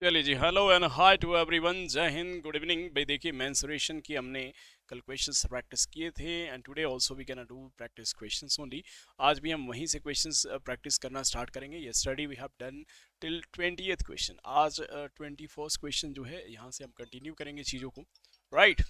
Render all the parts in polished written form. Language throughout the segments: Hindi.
चलिए जी, hello and hi to everyone, जय हिंद, गुड इवनिंग। भाई देखिए, मेंसुरेशन की हमने कल क्वेश्चंस प्रैक्टिस किए थे and today also we can do practice questions only. आज भी हम वहीं से क्वेश्चंस प्रैक्टिस करना स्टार्ट करेंगे। Yesterday we have done till 20th question. आज 21st क्वेश्चन जो है यहाँ से हम कंटिन्यू करेंगे चीज़ों को, राइट।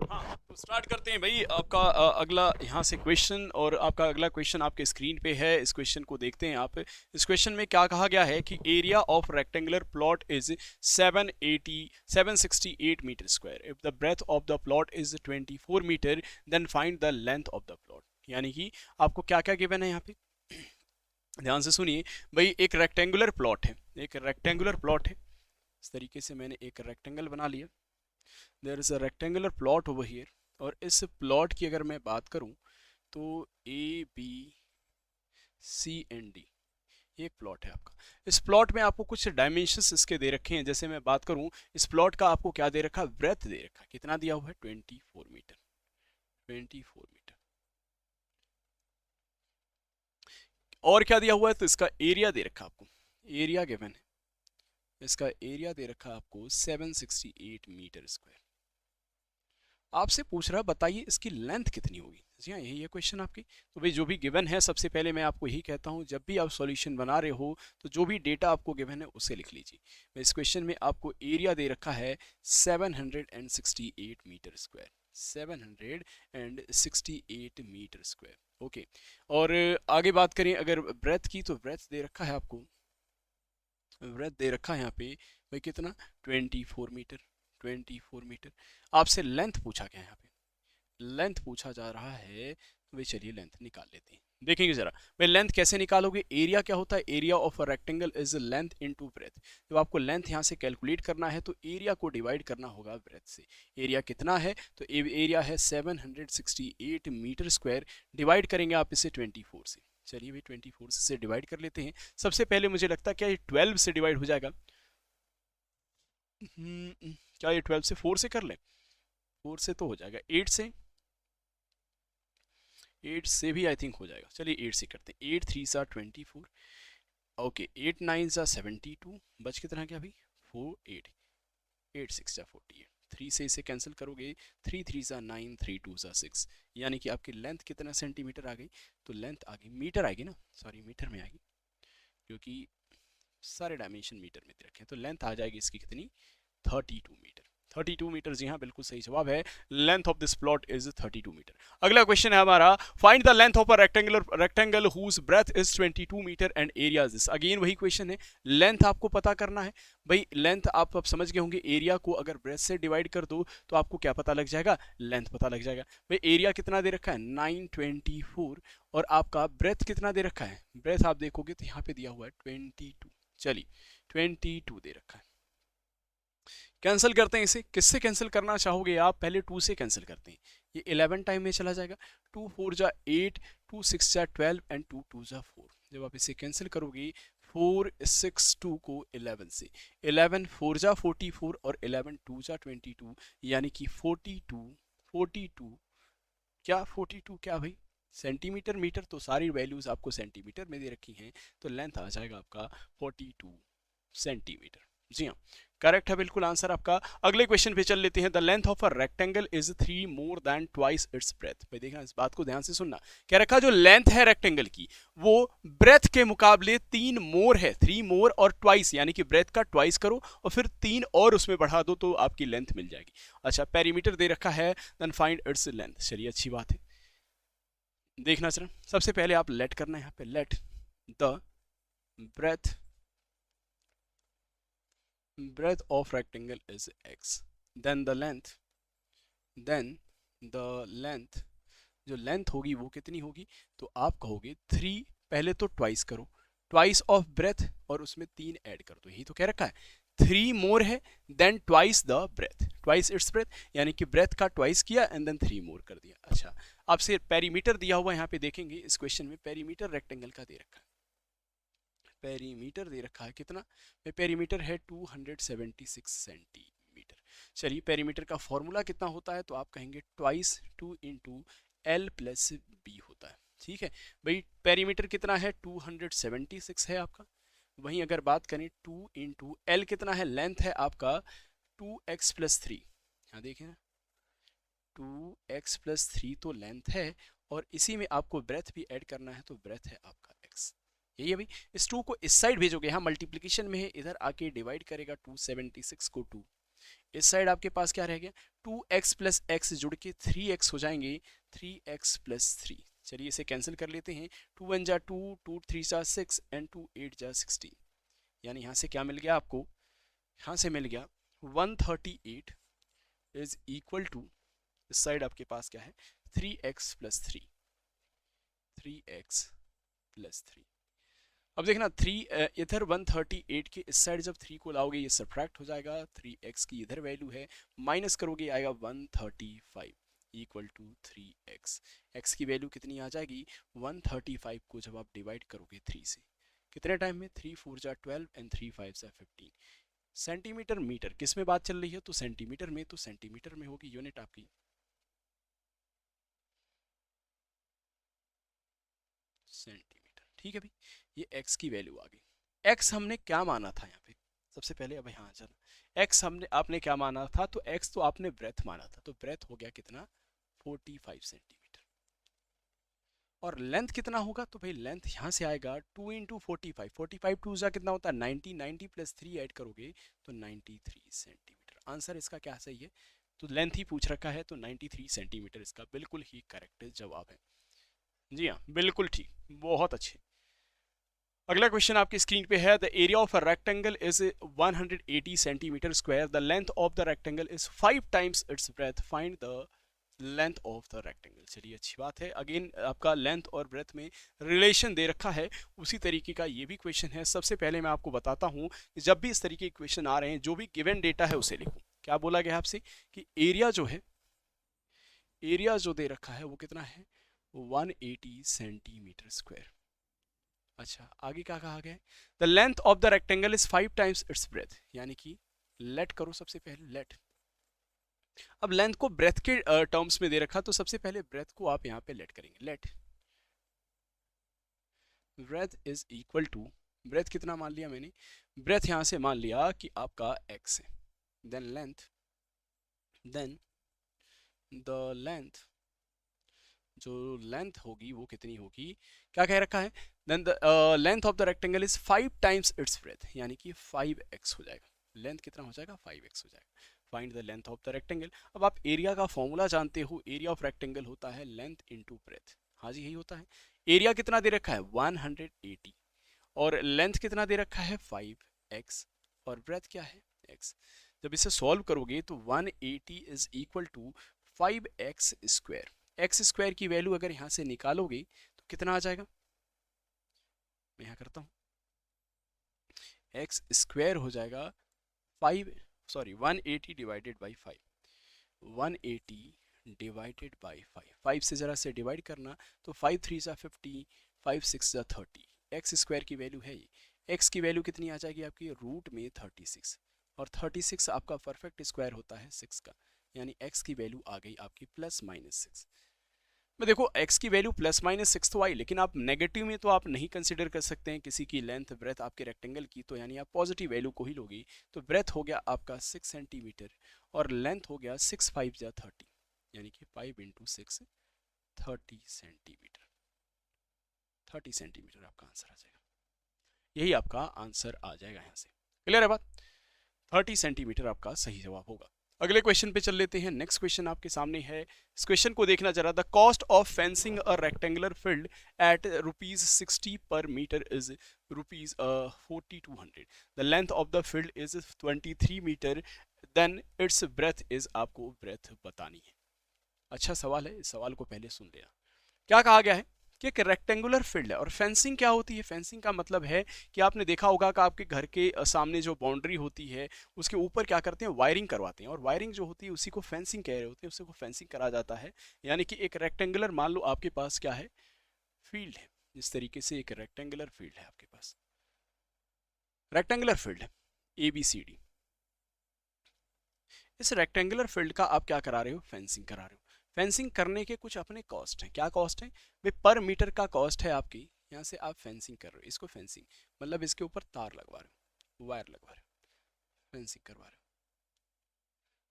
हाँ, तो स्टार्ट करते हैं भाई। आपका अगला यहाँ से क्वेश्चन, और आपका अगला क्वेश्चन आपके स्क्रीन पे है। इस क्वेश्चन को देखते हैं आप। इस क्वेश्चन में क्या कहा गया है कि area of rectangular plot is 768 metre square. If the breadth of the plot is 24 metre, then find the length of the plot. यानी कि आपको क्या क्या गिवन है यहाँ पे, ध्यान से सुनिए भाई। एक रेक्टेंगुलर प्लॉट है, एक रेक्टेंगुलर प्लॉट है। इस तरीके से मैंने एक रेक्टेंगल बना लिया। There is a rectangular plot over here, और इस प्लॉट की अगर मैं बात करूं तो A B C and D, ये एक प्लॉट है आपका। इस प्लॉट में आपको कुछ डायमेंशंस इसके दे रखे हैं। जैसे मैं बात करूं, इस प्लॉट का आपको क्या दे रखा है, ब्रेथ दे रखा है। कितना दिया हुआ है, 24 मीटर। 24 मीटर। और क्या दिया हुआ है, तो इसका एरिया दे रखा है आपको। एरिया गिवन है, इसका एरिया दे रखा है आपको 768 मीटर स्क्वायर। आपसे पूछ रहा, बताइए इसकी लेंथ कितनी होगी। जी हाँ, यही है क्वेश्चन आपकी। तो भाई जो भी गिवन है, सबसे पहले मैं आपको यही कहता हूँ, जब भी आप सॉल्यूशन बना रहे हो तो जो भी डेटा आपको गिवन है उसे लिख लीजिए। इस क्वेश्चन में आपको एरिया दे रखा है 768 metre square. 768 metre square, okay. और आगे बात करें अगर ब्रेथ की, तो ब्रेथ दे रखा है आपको, ब्रेथ दे रखा है यहाँ पे भाई कितना, 24 मीटर। 24 मीटर। आपसे लेंथ पूछा गया है यहाँ पे, लेंथ पूछा जा रहा है। तो भाई चलिए लेंथ निकाल लेते हैं। देखेंगे जरा भाई, लेंथ कैसे निकालोगे। एरिया क्या होता है, area of a rectangle is length into breadth. जब आपको लेंथ यहाँ से कैलकुलेट करना है तो एरिया को डिवाइड करना होगा ब्रेथ से। एरिया कितना है, तो एरिया है 768 मीटर स्क्वायर। डिवाइड करेंगे आप इसे 24 से। चलिए भाई 24 से डिवाइड कर लेते हैं। सबसे पहले मुझे लगता है क्या ये 12 से डिवाइड हो जाएगा। क्या ये 12 से 4 से कर लें, 4 से तो हो जाएगा, 8 से, 8 से भी आई थिंक हो जाएगा। चलिए 8 से करते हैं। 8 3 सा 24, ओके। 8 9 सा 72, बच कितना क्या अभी, 4 8, 8 6 सा 48। 3 से इसे कैंसिल करोगे, 3 3 सा 9, 3 2 सा 6। यानी कि आपकी लेंथ कितना सेंटीमीटर आ गई, तो लेंथ आ गई, मीटर आएगी ना, सॉरी मीटर में आएगी, क्योंकि सारे डायमेंशन मीटर में दे रखे हैं। तो लेंथ आ जाएगी इसकी कितनी, 32 मीटर। 32 मीटर, जी हाँ बिल्कुल सही जवाब है। Length of this plot is 32 metre. अगला क्वेश्चन है हमारा, find the length of a rectangle whose breadth is 22 metre and area this. Again वही क्वेश्चन है, लेंथ आपको पता करना है। भाई लेंथ आप अब समझ गए होंगे, एरिया को अगर ब्रेथ से डिवाइड कर दो तो आपको क्या पता लग जाएगा, लेंथ पता लग जाएगा। भाई एरिया कितना दे रखा है 924, और आपका ब्रेथ कितना दे रखा है, ब्रेथ आप देखोगे तो यहाँ पे दिया हुआ है 22। चलिए 22 दे रखा है। कैंसिल करते हैं इसे, किससे कैंसिल करना चाहोगे आप, पहले 2 से कैंसिल करते हैं, ये 11 टाइम में चला जाएगा। 2 4 जा 8, 2 6 जा 12 एंड 2 2 जा 4। जब आप इसे कैंसिल करोगे 4 6 2 को 11 से, 11 4 जा 44 और 11 2 जा 22, यानी कि 42 क्या 42 क्या भाई, सेंटीमीटर मीटर, तो सारी वैल्यूज आपको सेंटीमीटर में दे रखी हैं, तो लेंथ आ जाएगा आपका 42 सेंटीमीटर। जी हाँ करेक्ट है बिल्कुल आंसर आपका। अगले क्वेश्चन पे चल लेते हैं। The length of a rectangle is 3 more than twice its breath. भाई देखना इस बात को ध्यान से सुनना, क्या रखा, जो लेंथ है रेक्टेंगल की वो ब्रेथ के मुकाबले 3 मोर है, 3 मोर और ट्वाइस, यानी कि ब्रेथ का ट्वाइस करो और फिर 3 और उसमें बढ़ा दो तो आपकी लेंथ मिल जाएगी। अच्छा पेरीमीटर दे रखा है, देन फाइंड इट्स लेंथ। चलिए अच्छी बात है, देखना जरा। सबसे पहले आप लेट करना है यहाँ पे, let the breadth of rectangle is x, then the length जो लेंथ होगी वो कितनी होगी, तो आप कहोगे 3, पहले तो ट्वाइस करो, ट्वाइस ऑफ ब्रेथ और उसमें 3 ऐड कर दो, यही तो कह रखा है। 3 मोर है then twice the breadth, twice its breadth, यानी कि ब्रेथ का ट्वाइस किया एंड देन 3 मोर कर दिया। अच्छा आपसे पेरीमीटर दिया हुआ यहाँ पे देखेंगे, इस क्वेश्चन में पेरीमीटर रेक्टेंगल का दे रखा है, पेरीमीटर दे रखा है कितना, पेरीमीटर है 276 सेंटीमीटर। चलिए पेरीमीटर का फॉर्मूला कितना होता है, तो आप कहेंगे twice 2 into L plus B होता है। ठीक है भाई, पेरीमीटर कितना है 276 है आपका। वहीं अगर बात करें 2 इंटू एल कितना है, लेंथ है आपका 2x प्लस 3, यहाँ देखें ना 2x+3 तो लेंथ है, और इसी में आपको ब्रेथ भी ऐड करना है, तो ब्रेथ है आपका x। यही है भाई, इस 2 को इस साइड भेजोगे, यहाँ मल्टीप्लिकेशन में है, इधर आके डिवाइड करेगा 276 को 2, इस साइड आपके पास क्या रह गया 2x प्लस x जुड़ के 3x हो जाएंगे, 3x+3। चलिए इसे कैंसिल कर लेते हैं, 2 1 जा 2, 2 3 जा 6 एंड 2 8 जा 16, यानी यहाँ से क्या मिल गया आपको, यहाँ से मिल गया 138 इज इक्वल टू, इस साइड आपके पास क्या है 3x+3, 3x+3। अब देखना 3 इधर 138 के इस साइड जब 3 को लाओगे ये सब्ट्रैक्ट हो जाएगा, 3x की इधर वैल्यू है, माइनस करोगे आएगा 135 इक्वल टू 3x। x की वैल्यू कितनी आ जाएगी 135 को जब आप डिवाइड करोगे 3 से, कितने टाइम में 3 4 जा 12 एंड 3 5 जा 15। सेंटीमीटर मीटर किस में बात चल रही है, तो सेंटीमीटर में, तो सेंटीमीटर में होगी यूनिट आपकी सेंटीमीटर। ठीक है भाई, ये x की वैल्यू आ गई। x हमने क्या माना था यहाँ पे, सबसे पहले अब यहाँ चलो, x हमने आपने क्या माना था, तो x तो आपने ब्रेथ माना था, तो ब्रेथ हो गया कितना 45 सेंटीमीटर, और लेंथ कितना होगा, तो भाई लेंथ यहाँ से आएगा 2 इंटू 45, 45 टू जा कितना होता है 90, 90 प्लस 3 ऐड करोगे तो 93 सेंटीमीटर। आंसर इसका क्या सही है, तो लेंथ ही पूछ रखा है, तो 93 सेंटीमीटर इसका बिल्कुल ही करेक्ट जवाब है। जी हाँ बिल्कुल ठीक, बहुत अच्छे। अगला क्वेश्चन आपकी स्क्रीन पे है, the area of a rectangle is 180 centimetre square, the length of the rectangle is 5 times its breath, find the length of the rectangle. चलिए अच्छी बात है, अगेन आपका लेंथ और ब्रेथ में रिलेशन दे रखा है, उसी तरीके का ये भी क्वेश्चन है। सबसे पहले मैं आपको बताता हूँ, जब भी इस तरीके के क्वेश्चन आ रहे हैं, जो भी गिवन डेटा है उसे लिखो। क्या बोला गया आपसे कि एरिया जो है, एरिया जो दे रखा है वो कितना है 180 सेंटीमीटर स्क्वायर। अच्छा आगे क्या कहा गया है, the length of the rectangle is 5 times its breadth, यानी कि लेट करो सबसे पहले लेट। अब लेंथ को ब्रेथ के टर्म्स में दे रखा, तो सबसे पहले ब्रेथ को आप यहाँ पे लेट करेंगे, let breadth is equal to, breadth कितना मान लिया मैंने, ब्रेथ यहाँ से मान लिया कि आपका x है, देन द लेंथ, जो लेंथ होगी वो कितनी होगी, क्या कह रखा है, then the length of the rectangle is 5 times its breadth, यानी कि 5x हो जाएगा, लेंथ कितना हो जाएगा 5x हो जाएगा। Find the length of the rectangle. अब आप एरिया का फॉर्मूला जानते हो, एरिया ऑफ रेक्टेंगल होता है लेंथ इनटू ब्रेथ। हाँ जी, यही होता है। एरिया कितना दे रखा है 180 और लेंथ कितना दे रखा है 5x और ब्रेथ क्या है x। जब इसे सॉल्व करोगे तो 180 is equal to 5x square. X square की वैल्यू अगर यहाँ से निकालोगे तो कितना आ जाएगा, मैं यहाँ करता हूँ, एक्स स्क्वायर हो जाएगा 180 डिवाइडेड बाई 5, 180 डिवाइडेड बाई 5, 5 से ज़रा से डिवाइड करना तो 5 3 ज़ा 50, 5 6 ज़ा 30, एक्स स्क्वायर की वैल्यू है ये। एक्स की वैल्यू कितनी आ जाएगी आपकी रूट में 36 और 36 आपका परफेक्ट स्क्वायर होता है 6 का, यानी एक्स की वैल्यू आ गई आपकी +-6। मैं देखो एक्स की वैल्यू +-6 तो आई, लेकिन आप नेगेटिव में तो आप नहीं कंसिडर कर सकते हैं किसी की लेंथ ब्रेथ आपके रेक्टेंगल की, तो यानी आप पॉजिटिव वैल्यू को ही लोगे। तो ब्रेथ हो गया आपका 6 सेंटीमीटर और लेंथ हो गया 6 5 जा 30, यानी कि 5 इंटू 6 30 सेंटीमीटर। 30 सेंटीमीटर आपका आंसर आ जाएगा, यही आपका आंसर आ जाएगा यहाँ से। क्लियर है बात? 30 सेंटीमीटर आपका सही जवाब होगा। अगले क्वेश्चन पे चल लेते हैं। नेक्स्ट क्वेश्चन आपके सामने है, इस क्वेश्चन को देखना जरा। The cost of fencing a rectangular field at ₹60 per metre is ₹4200। The length of the field is 23 metre, then its breadth is, आपको ब्रेथ बतानी है। अच्छा सवाल है, इस सवाल को पहले सुन लेना। क्या कहा गया है कि एक रेक्टेंगुलर फील्ड है और फेंसिंग क्या होती है। फेंसिंग का मतलब है कि आपने देखा होगा कि आपके घर के सामने जो बाउंड्री होती है उसके ऊपर क्या करते हैं, वायरिंग करवाते हैं, और वायरिंग जो होती है उसी को फेंसिंग कह रहे होते हैं, उसी को फेंसिंग करा जाता है। यानी कि एक रेक्टेंगुलर, मान लो आपके पास क्या है, फील्ड है, जिस तरीके से एक रेक्टेंगुलर फील्ड है आपके पास, रेक्टेंगुलर फील्ड है ABCD। इस रेक्टेंगुलर फील्ड का आप क्या करा रहे हो, फेंसिंग करा रहे हो। फेंसिंग करने के कुछ अपने कॉस्ट हैं। क्या कॉस्ट है भाई, पर मीटर का कॉस्ट है आपकी। यहाँ से आप फेंसिंग कर रहे हो, इसको फेंसिंग मतलब इसके ऊपर तार लगवा रहे हो, वायर लगवा रहे हो, फेंसिंग करवा रहे हो।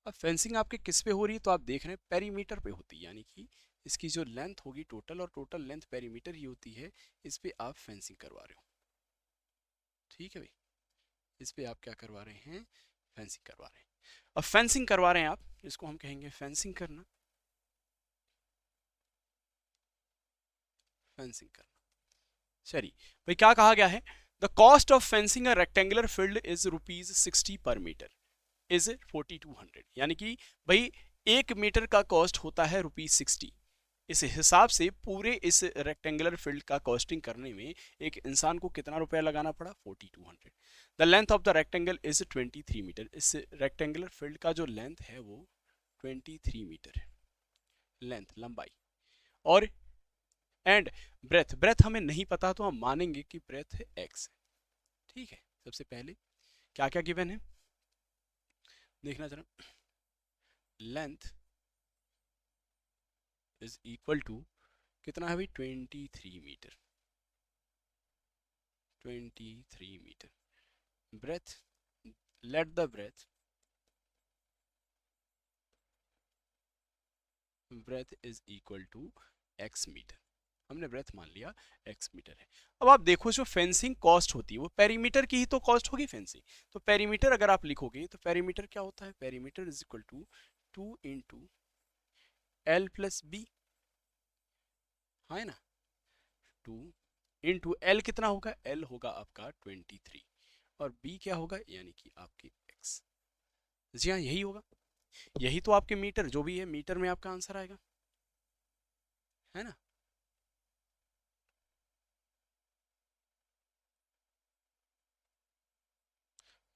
अब फेंसिंग आपके किस पे हो रही है, तो आप देख रहे हैं पेरीमीटर पे होती है, यानी कि इसकी जो लेंथ होगी टोटल, और टोटल लेंथ पेरीमीटर ही होती है, इस पे आप फेंसिंग करवा रहे हो। ठीक है भाई, इस पे आप क्या करवा रहे हैं, फेंसिंग करवा रहे हैं। अब फेंसिंग करवा रहे हैं आप, इसको हम कहेंगे फेंसिंग करना, फेंसिंग करना। चलिए भाई, क्या कहा गया है, the cost of fencing a rectangular field is ₹60 per metre is 4200। यानी कि भाई 1 मीटर का कॉस्ट होता है ₹60। इस हिसाब से पूरे इस रेक्टेंगुलर फील्ड का कॉस्टिंग करने में एक इंसान को कितना रुपया लगाना पड़ा, 4200। The length of the rectangle is 23 metre. इस रेक्टेंगुलर फील्ड का जो लेंथ है वो 23 मीटर है, लेंथ लंबाई। और एंड ब्रेथ, ब्रेथ हमें नहीं पता तो हम मानेंगे कि ब्रेथ है x है। ठीक है, सबसे पहले क्या क्या गिवन है देखना जरा। लेंथ इज इक्वल टू कितना है भाई, 23 metre, 23 metre. Breadth, let the breadth, breadth is equal to x metre. हमने ब्रेथ मान लिया x मीटर है। अब आप देखो, जो फेंसिंग कॉस्ट होती है वो पेरीमीटर की ही तो कॉस्ट होगी फेंसिंग। तो पेरीमीटर अगर आप लिखोगे तो पेरीमीटर क्या होता है, perimeter is equal to 2 into L plus B, हाँ है ना, 2 इंटू L कितना होगा, L होगा आपका 23 और B क्या होगा, यानी कि आपके x। जी हाँ, यही होगा, यही तो आपके मीटर जो भी है, मीटर में आपका आंसर आएगा, है ना।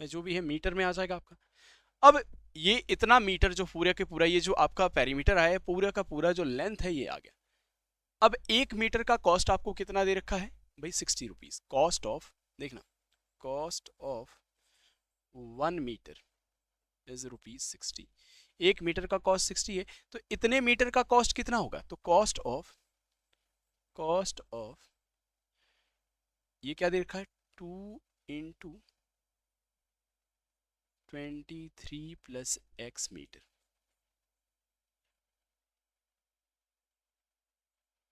जो भी है मीटर में आ जाएगा आपका। अब ये इतना मीटर जो पूरा के पूरा, ये जो आपका पेरीमीटर आया है, पूरा का पूरा जो लेंथ है ये आ गया। अब 1 मीटर का कॉस्ट आपको कितना दे रखा है भाई, 60 रुपीज। कॉस्ट ऑफ, देखना, cost of 1 metre is ₹60। 1 metre का कॉस्ट 60 है, तो इतने मीटर का कॉस्ट कितना होगा, तो कॉस्ट ऑफ ये क्या दे रखा है, 2 into 23 plus x metre,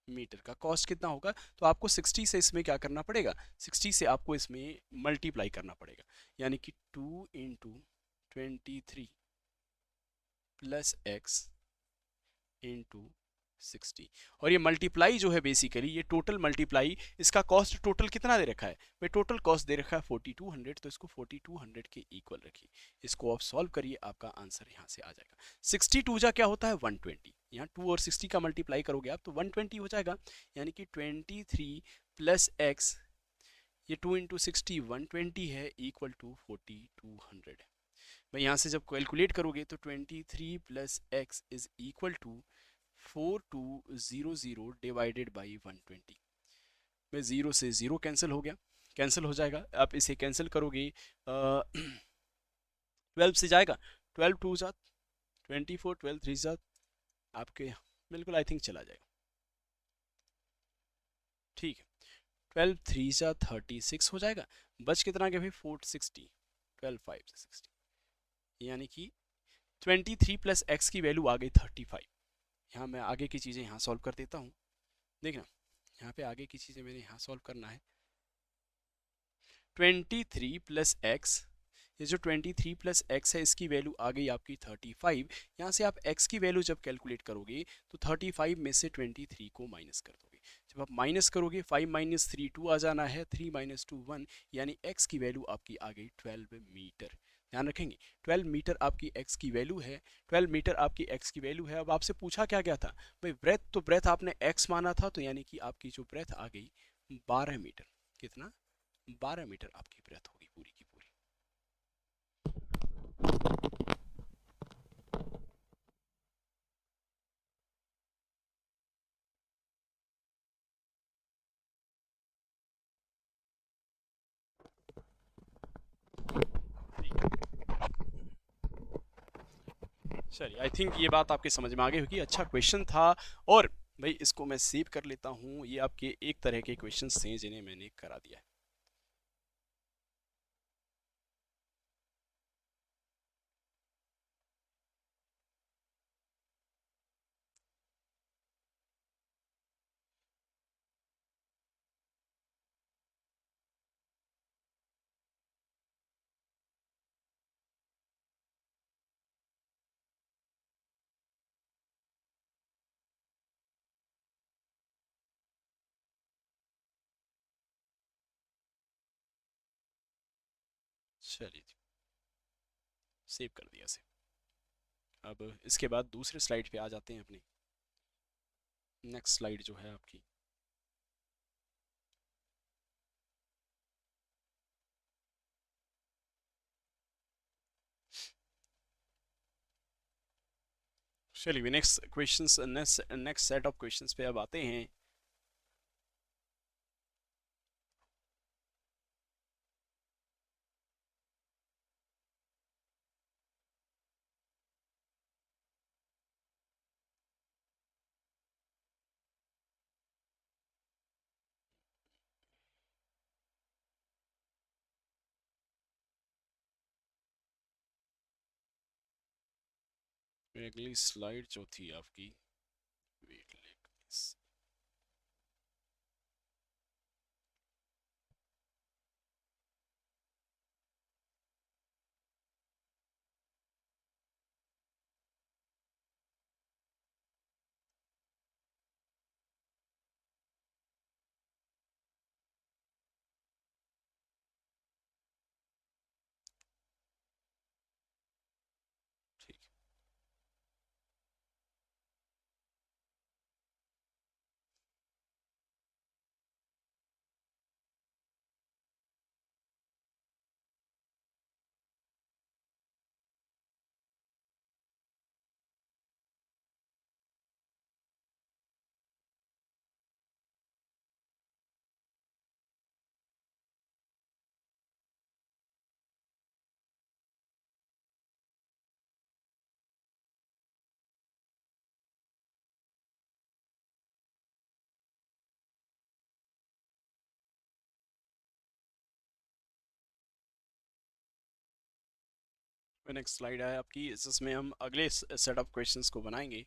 metre का कॉस्ट कितना होगा, तो आपको 60 से इसमें क्या करना पड़ेगा, 60 से आपको इसमें मल्टीप्लाई करना पड़ेगा, यानी कि 2 इंटू 23 प्लस एक्स इंटू 60। और ये मल्टीप्लाई जो है बेसिकली ये टोटल मल्टीप्लाई, इसका कॉस्ट टोटल कितना दे रखा है भाई, टोटल कॉस्ट दे रखा है 4200, तो इसको 4200 के इक्वल रखिए। इसको आप सॉल्व करिए, आपका आंसर यहाँ से आ जाएगा। 62 जा क्या होता है 120, यहाँ 2 और 60 का मल्टीप्लाई करोगे आप तो 120 हो जाएगा, यानी कि 23 प्लस एक्स, ये 2 इंटू 60 120 है, इक्वल टू 4200। भाई यहाँ से जब कैलकुलेट करोगे तो 23 plus x is equal to 4200 divided by 120 में, ज़ीरो से ज़ीरो कैंसिल हो गया, कैंसिल हो जाएगा। आप इसे कैंसिल करोगे 12 से जाएगा, 12 टू जा 24, 12 थ्री जा आपके बिल्कुल आई थिंक चला जाएगा, ठीक है। 12 थ्री जा 36 हो जाएगा, बच कितना गया भाई 460, 12 फाइव से 60, यानी कि 23 प्लस एक्स की वैल्यू आ गई 35। यहाँ मैं आगे की चीज़ें यहाँ सॉल्व कर देता हूँ, देखना यहाँ पे आगे की चीज़ें मैंने यहाँ सॉल्व करना है। 23 प्लस एक्स, ये जो 23 प्लस एक्स है इसकी वैल्यू आ गई आपकी 35। यहाँ से आप x की वैल्यू जब कैलकुलेट करोगे तो 35 में से 23 को माइनस कर दोगे। जब आप माइनस करोगे 5 माइनस 3 2 आ जाना है, 3 माइनस 2 1, यानी x की वैल्यू आपकी आ गई 12 मीटर। ध्यान रखेंगे 12 मीटर आपकी x की वैल्यू है, 12 मीटर आपकी x की वैल्यू है। अब आपसे पूछा क्या गया था भाई ब्रेथ, तो ब्रेथ आपने x माना था, तो यानी कि आपकी जो ब्रेथ आ गई 12 मीटर। कितना 12 मीटर आपकी ब्रेथ होगी पूरी की पूरी। चलिए आई थिंक ये बात आपके समझ में आ गई होगी, अच्छा क्वेश्चन था। और भाई इसको मैं सेव कर लेता हूँ, ये आपके एक तरह के क्वेश्चंस थे जिन्हें मैंने करा दिया है। चलिए जी, सेव कर दिया से। अब इसके बाद दूसरे स्लाइड पे आ जाते हैं अपनी, नेक्स्ट स्लाइड जो है आपकी। चलिए next questions, next set of questions पे अब आते हैं। अगली स्लाइड जो थी आपकी, वेट ठीक। नेक्स्ट स्लाइड है आपकी, इसमें हम अगले सेट ऑफ क्वेश्चंस को बनाएंगे।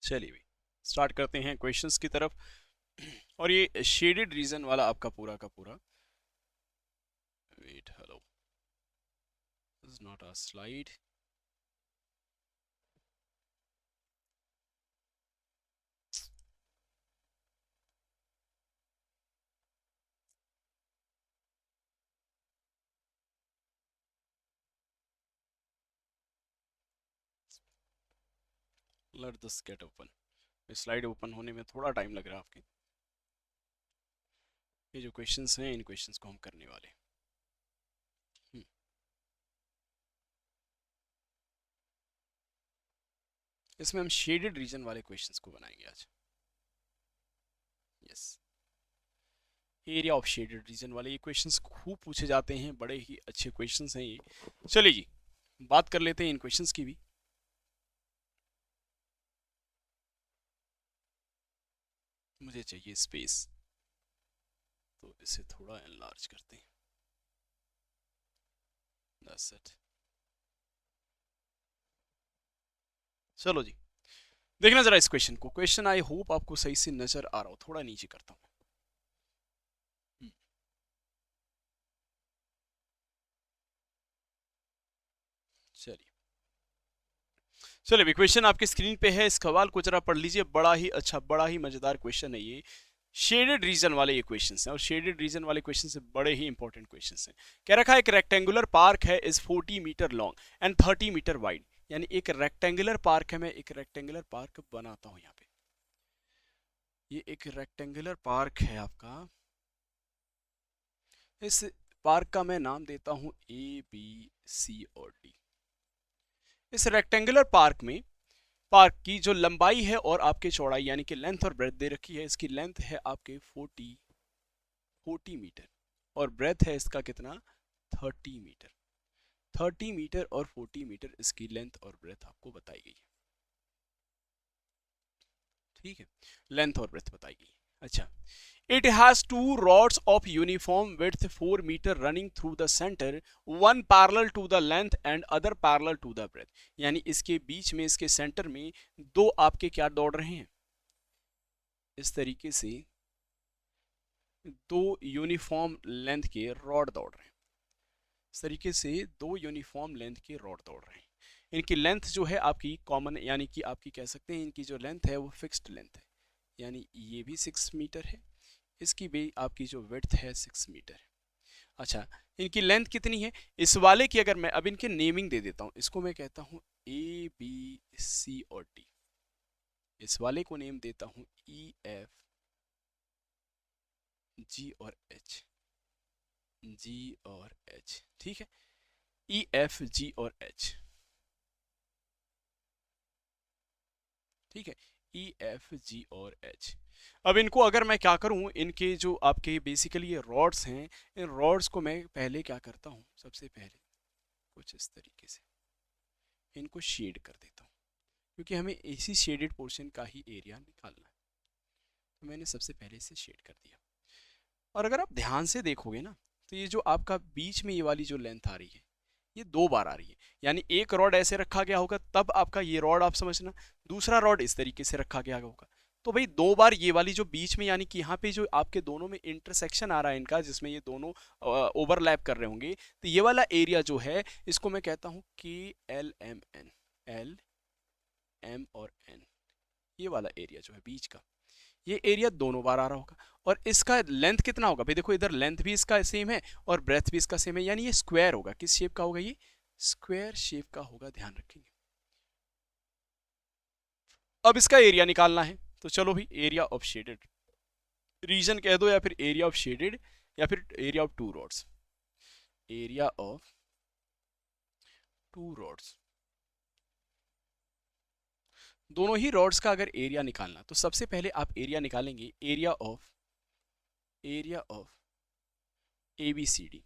चलिए भाई स्टार्ट करते हैं क्वेश्चंस की तरफ। और ये शेडेड रीजन वाला आपका पूरा का पूरा, wait hello, this is not a slide. Let this gate open. Slide open होने में थोड़ा टाइम लग रहा है आपके। ये जो क्वेश्चंस हैं इन क्वेश्चंस को हम करने वाले हैं। इसमें हम शेडेड रीजन वाले क्वेश्चंस को बनाएंगे आज। Yes, area of shaded region वाले ये क्वेश्चंस खूब पूछे जाते हैं, बड़े ही अच्छे क्वेश्चंस हैं ये। चलिए जी बात कर लेते हैं इन क्वेश्चंस की भी। मुझे चाहिए स्पेस, तो इसे थोड़ा एनलार्ज करते हैं। That's it. चलो जी देखना जरा इस क्वेश्चन को। क्वेश्चन आई होप आपको सही से नजर आ रहा हो, थोड़ा नीचे करता हूं। चलिए चलिए क्वेश्चन आपके स्क्रीन पे है, इस सवाल को जरा पढ़ लीजिए। बड़ा ही अच्छा, बड़ा ही मजेदार क्वेश्चन है ये। शेडेड रीजन वाले ये क्वेश्चंस हैं, और शेडेड रीजन वाले क्वेश्चन से बड़े ही इंपॉर्टेंट क्वेश्चंस हैं। कह रखा है एक रेक्टेंगुलर पार्क है is 40 metre long and 30 metre wide. यानी एक रेक्टेंगुलर पार्क है, मैं एक रेक्टेंगुलर पार्क बनाता हूं यहाँ पे। ये एक रेक्टेंगुलर पार्क है आपका, इस पार्क का मैं नाम देता हूं ए बी सी और डी। इस रेक्टेंगुलर पार्क में पार्क की जो लंबाई है और आपके चौड़ाई यानी कि लेंथ और ब्रेथ दे रखी है। इसकी लेंथ है आपके 40 मीटर और ब्रेथ है इसका कितना, 30 मीटर। 30 मीटर और 40 मीटर इसकी लेंथ और ब्रेथ आपको बताई गई है। ठीक है, लेंथ और ब्रेथ बताई गई। अच्छा, it has two rods of uniform width 4 meter running through the center, one parallel to the length and other parallel to the breadth। यानी इसके बीच में, इसके सेंटर में दो आपके क्या दौड़ रहे हैं, इस तरीके से दो यूनिफॉर्म लेंथ के रॉड दौड़ रहे हैं। इस तरीके से दो यूनिफॉर्म लेंथ के रॉड दौड़ रहे हैं। इनकी लेंथ जो है आपकी कॉमन, यानी कि आपकी कह सकते हैं इनकी जो लेंथ है वो फिक्स्ड लेंथ है। यानी ये भी 6 मीटर है, इसकी भी आपकी जो विड्थ है 6 मीटर है। अच्छा, इनकी लेंथ कितनी है इस वाले की, अगर मैं अब इनके नेमिंग दे देता हूं, इसको मैं कहता हूं ए बी सी और डी। इस वाले को नेम देता हूं ई एफ जी और एच, जी और एच। ठीक है, ई एफ जी और एच। ठीक है, ई एफ जी और एच। अब इनको अगर मैं क्या करूं, इनके जो आपके बेसिकली ये रॉड्स हैं, इन रॉड्स को मैं पहले क्या करता हूं, सबसे पहले कुछ इस तरीके से इनको शेड कर देता हूं, क्योंकि हमें इसी शेडेड पोर्शन का ही एरिया निकालना है। तो मैंने सबसे पहले इसे शेड कर दिया। और अगर आप ध्यान से देखोगे ना, तो ये जो आपका बीच में ये वाली जो लेंथ आ रही है, ये 2 बार आ रही है। यानी एक रॉड ऐसे रखा गया होगा, तब आपका ये रॉड आप समझना, दूसरा रॉड इस तरीके से रखा गया होगा। तो भाई 2 बार ये वाली जो बीच में, यानी कि यहाँ पे जो आपके दोनों में इंटरसेक्शन आ रहा है इनका, जिसमें ये दोनों ओवरलैप कर रहे होंगे, तो ये वाला एरिया जो है इसको मैं कहता हूँ के L M N. L M और एन, ये वाला एरिया जो है बीच का, ये एरिया दोनों बार आ रहा होगा। और इसका लेंथ कितना होगा भाई, देखो इधर लेंथ भी इसका सेम है और ब्रेथ भी इसका सेम है, यानी ये स्क्वायर होगा। किस शेप का होगा, ये स्क्वायर शेप का होगा, ध्यान रखेंगे। अब इसका एरिया निकालना है, तो चलो भाई एरिया ऑफ शेडेड रीजन कह दो, या फिर एरिया ऑफ शेडेड, या फिर area of two roads. Area of two roads, दोनों ही रॉड्स का अगर एरिया निकालना, तो सबसे पहले आप एरिया निकालेंगे, area of A B C D,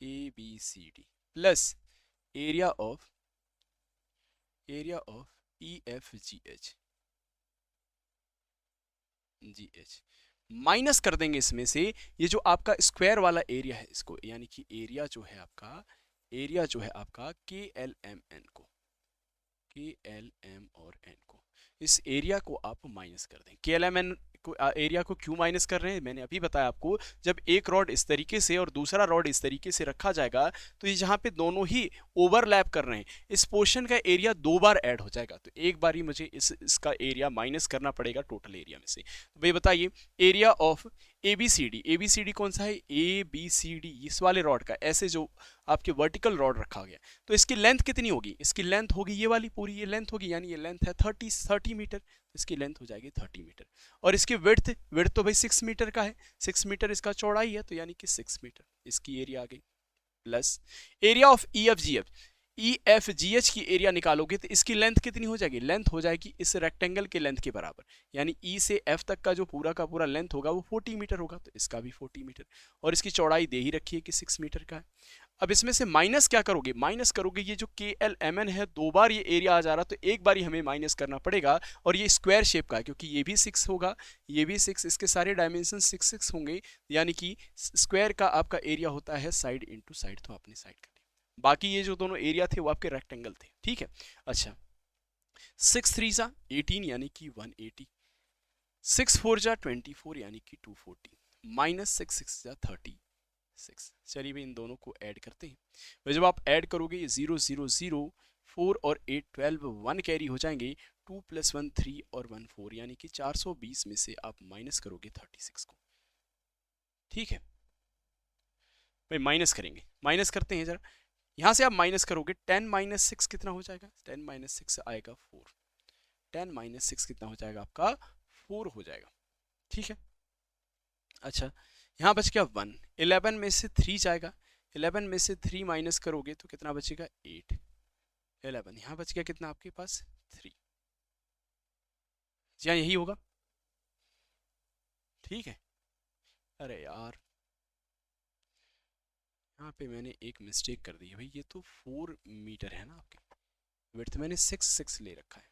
A B C D plus area of E F G H, G H, minus कर देंगे इसमें से ये जो आपका स्क्वायर वाला एरिया है इसको, यानी कि एरिया जो है आपका के एल एम एन को, के एल एम और एन को, इस एरिया को आप माइनस कर दें। KLMN एरिया को क्यों माइनस कर रहे हैं, मैंने अभी बताया आपको। जब एक रॉड इस तरीके से और दूसरा रॉड इस तरीके से रखा जाएगा तो ये जहाँ पे दोनों ही ओवरलैप कर रहे हैं, इस पोर्शन का एरिया दो बार ऐड हो जाएगा, तो एक बार ही मुझे इसका एरिया माइनस करना पड़ेगा टोटल एरिया में से। तो भाई बताइए, एरिया ऑफ ABCD कौन सा है, ABCD इस वाले रॉड का, ऐसे जो आपके वर्टिकल रॉड रखा गया, तो इसकी लेंथ कितनी होगी, इसकी लेंथ होगी ये वाली पूरी, ये लेंथ होगी, यानी ये लेंथ है 30 मीटर, इसकी लेंथ हो जाएगी 30 मीटर। और इसकी विड्थ तो भाई 6 मीटर का है, 6 मीटर इसका चौड़ाई है, तो यानी कि 6 मीटर इसकी एरिया आ गई। प्लस एरिया ऑफ EFGH की एरिया निकालोगे तो इसकी लेंथ कितनी हो जाएगी, लेंथ हो जाएगी इस रेक्टेंगल के लेंथ के बराबर, यानी E से F तक का जो पूरा का पूरा लेंथ होगा वो 40 मीटर होगा, तो इसका भी 40 मीटर, और इसकी चौड़ाई दे ही रखी है कि 6 मीटर का है। अब इसमें से माइनस क्या करोगे, माइनस करोगे ये जो KLMN है, दो बार ये एरिया आ जा रहा, तो एक बार ही हमें माइनस करना पड़ेगा, और ये स्क्वायर शेप का है क्योंकि ये भी 6 होगा, ये भी 6, इसके सारे डायमेंशन 6 होंगे, यानी कि स्क्वायर का आपका एरिया होता है साइड इंटू साइड, तो आपने साइड कर लिया। बाकी ये जो दोनों एरिया थे वो आपके रेक्टेंगल थे, ठीक है। अच्छा, 6 3 जा 18 यानी कि 180, 6 4 जा 24 यानी कि 240, माइनस 6 6 जा 36। चलिए भाई इन दोनों को ऐड करते हैं। तो जब आप ऐड करोगे ये 0 0 0 4 और 8 12 1 कैरी हो जाएंगे, 2 + 1 3 और 1 4, यानी कि 420 में से आप माइनस करोगे 36 को, ठीक है भाई। माइनस करेंगे, माइनस करते हैं जरा, यहां से आप माइनस करोगे 10 - 6 कितना हो जाएगा, 10 - 6 आएगा 4, 10 - 6 कितना हो जाएगा आपका 4 हो जाएगा, ठीक है। अच्छा, यहाँ बच गया 1, 11 में से 3 जाएगा, 11 में से 3 माइनस करोगे तो कितना बचेगा 8, 11 यहाँ बच गया कितना आपके पास 3, जी हाँ यही होगा, ठीक है। अरे यार यहाँ पे मैंने एक मिस्टेक कर दी है भाई, ये तो 4 मीटर है ना आपके, विड्थ मैंने 6 6 ले रखा है,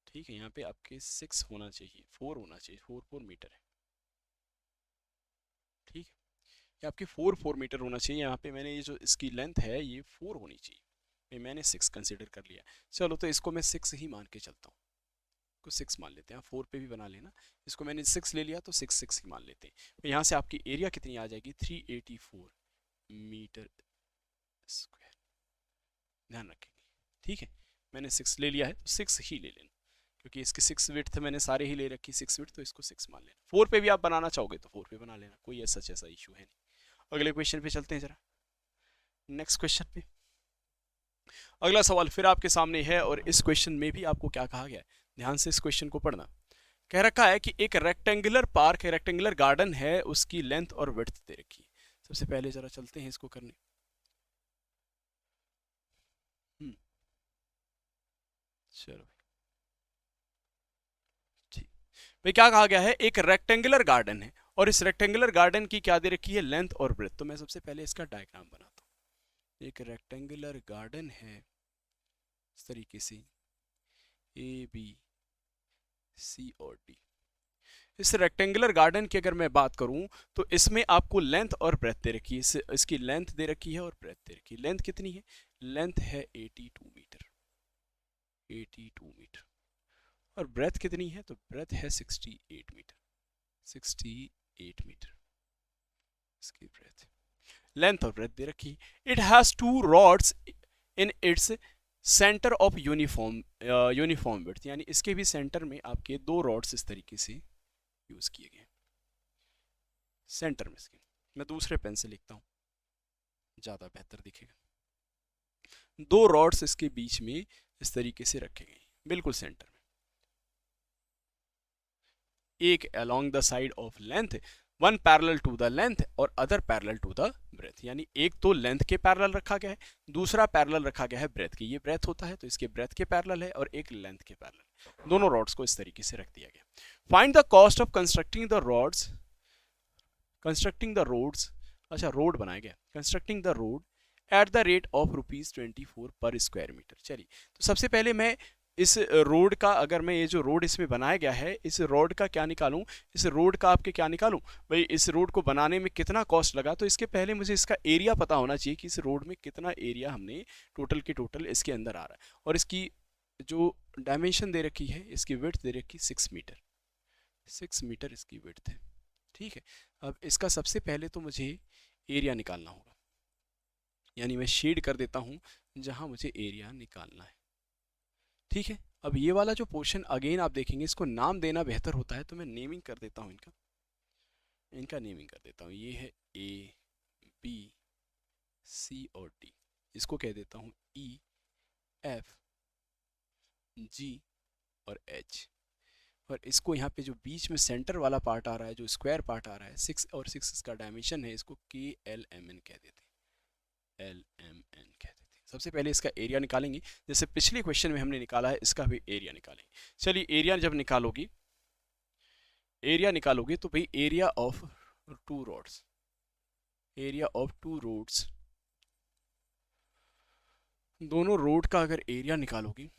ठीक है। यहाँ पे आपके 6 होना चाहिए, 4 होना चाहिए, 4 मीटर है, ठीक है। ये आपके 4 मीटर होना चाहिए, यहाँ पे मैंने ये जो इसकी लेंथ है ये 4 होनी चाहिए, ये मैंने 6 कंसिडर कर लिया। चलो तो इसको मैं 6 ही मान के चलता हूँ, को 6 मान लेते हैं, 4 पे भी बना लेना, इसको मैंने 6 ले लिया तो 6 6 ही मान लेते हैं। तो यहाँ से आपकी एरिया कितनी आ जाएगी 384 मीटर स्क्वायर, ध्यान रखेंगे, ठीक है। मैंने 6 ले लिया है तो 6 ही ले लेना, क्योंकि इसकी 6 विड्थ मैंने सारे ही ले रखी 6 विड्थ, तो इसको 6 मान लेना। 4 पे भी आप बनाना चाहोगे तो 4 पे बना लेना, कोई ऐसा इशू है नहीं। अगले क्वेश्चन पे चलते हैं जरा, नेक्स्ट क्वेश्चन पे। अगला सवाल फिर आपके सामने है, और इस क्वेश्चन में भी आपको क्या कहा गया है, ध्यान से इस क्वेश्चन को पढ़ना। कह रखा है कि एक रेक्टेंगुलर पार्क है, रेक्टेंगुलर गार्डन है, उसकी लेंथ और विड्थ दे रखी है। सबसे पहले जरा चलते हैं इसको करने। चलो ठीक भाई, क्या कहा गया है, एक रेक्टेंगुलर गार्डन है और इस रेक्टेंगुलर गार्डन की क्या दे रखी है, लेंथ और ब्रेथ। तो मैं सबसे पहले इसका डायग्राम बनाता हूँ। एक रेक्टेंगुलर गार्डन है इस तरीके से, ABC और D। इस रेक्टेंगुलर गार्डन की अगर मैं बात करूं तो इसमें आपको लेंथ और ब्रेथ दे रखी है, इसकी लेंथ दे रखी है और ब्रेथ दे रखी है। लेंथ कितनी है, लेंथ है 82 मीटर, 82 मीटर, और ब्रेथ कितनी है, तो ब्रेथ है 68 मीटर, 68 मीटर इसकी ब्रेथ। लेंथ और ब्रेथ दे रखी है। It has 2 rods in its centre of uniform width, यानी इसके भी सेंटर में आपके 2 रॉड्स इस तरीके से यूज किए गए सेंटर में। इसके मैं दूसरे पेन से लिखता हूं, ज्यादा बेहतर दिखेगा। 2 रॉड्स इसके बीच में इस तरीके से रखे गए बिल्कुल सेंटर में, एक along the side of length, one parallel to the length और other parallel to the breadth, यानी एक तो लेंथ के पैरेलल रखा गया है, दूसरा पैरेलल रखा गया है ब्रेथ के। ये ब्रेथ होता है तो इसके ब्रेथ के पैरेलल है, और एक लेंथ के पैरेलल, दोनों रॉड्स को इस तरीके से रख दिया गया। Find the cost of constructing the roads, अच्छा रोड बनाया गया, constructing the road at the rate of ₹24 per square metre. चलिए तो सबसे पहले मैं इस रोड का, अगर मैं ये जो रोड इसमें बनाया गया है, इस रोड का क्या निकालूं, इस रोड का आपके क्या निकालूं भाई, इस रोड को बनाने में कितना कॉस्ट लगा, तो इसके पहले मुझे इसका एरिया पता होना चाहिए कि इस रोड में कितना एरिया हमने टोटल के टोटल इसके अंदर आ रहा है। और इसकी जो डायमेंशन दे रखी है, इसकी विड्थ दे रखी 6 मीटर, 6 मीटर इसकी विड्थ है। ठीक है, अब इसका सबसे पहले तो मुझे एरिया निकालना होगा, यानी मैं शेड कर देता हूँ जहाँ मुझे एरिया निकालना है। ठीक है, अब ये वाला जो पोर्शन अगेन आप देखेंगे, इसको नाम देना बेहतर होता है, तो मैं नेमिंग कर देता हूँ, इनका नेमिंग कर देता हूँ। ये है ए, बी, सी और डी। इसको कह देता हूँ ई, एफ, जी और एच। और इसको यहाँ पे जो बीच में सेंटर वाला पार्ट आ रहा है, जो स्क्वायर पार्ट आ रहा है, 6 और 6 इसका डायमेंशन है, इसको के एल एम एन कह देते हैं, एल एम एन कह देते हैं। सबसे पहले इसका एरिया निकालेंगे, जैसे पिछले क्वेश्चन में हमने निकाला है, इसका भी एरिया निकालेंगे। चलिए, एरिया जब निकालोगी, एरिया निकालोगे तो भाई area of two roads, area of two roads, दोनों रोड का अगर एरिया निकालोगी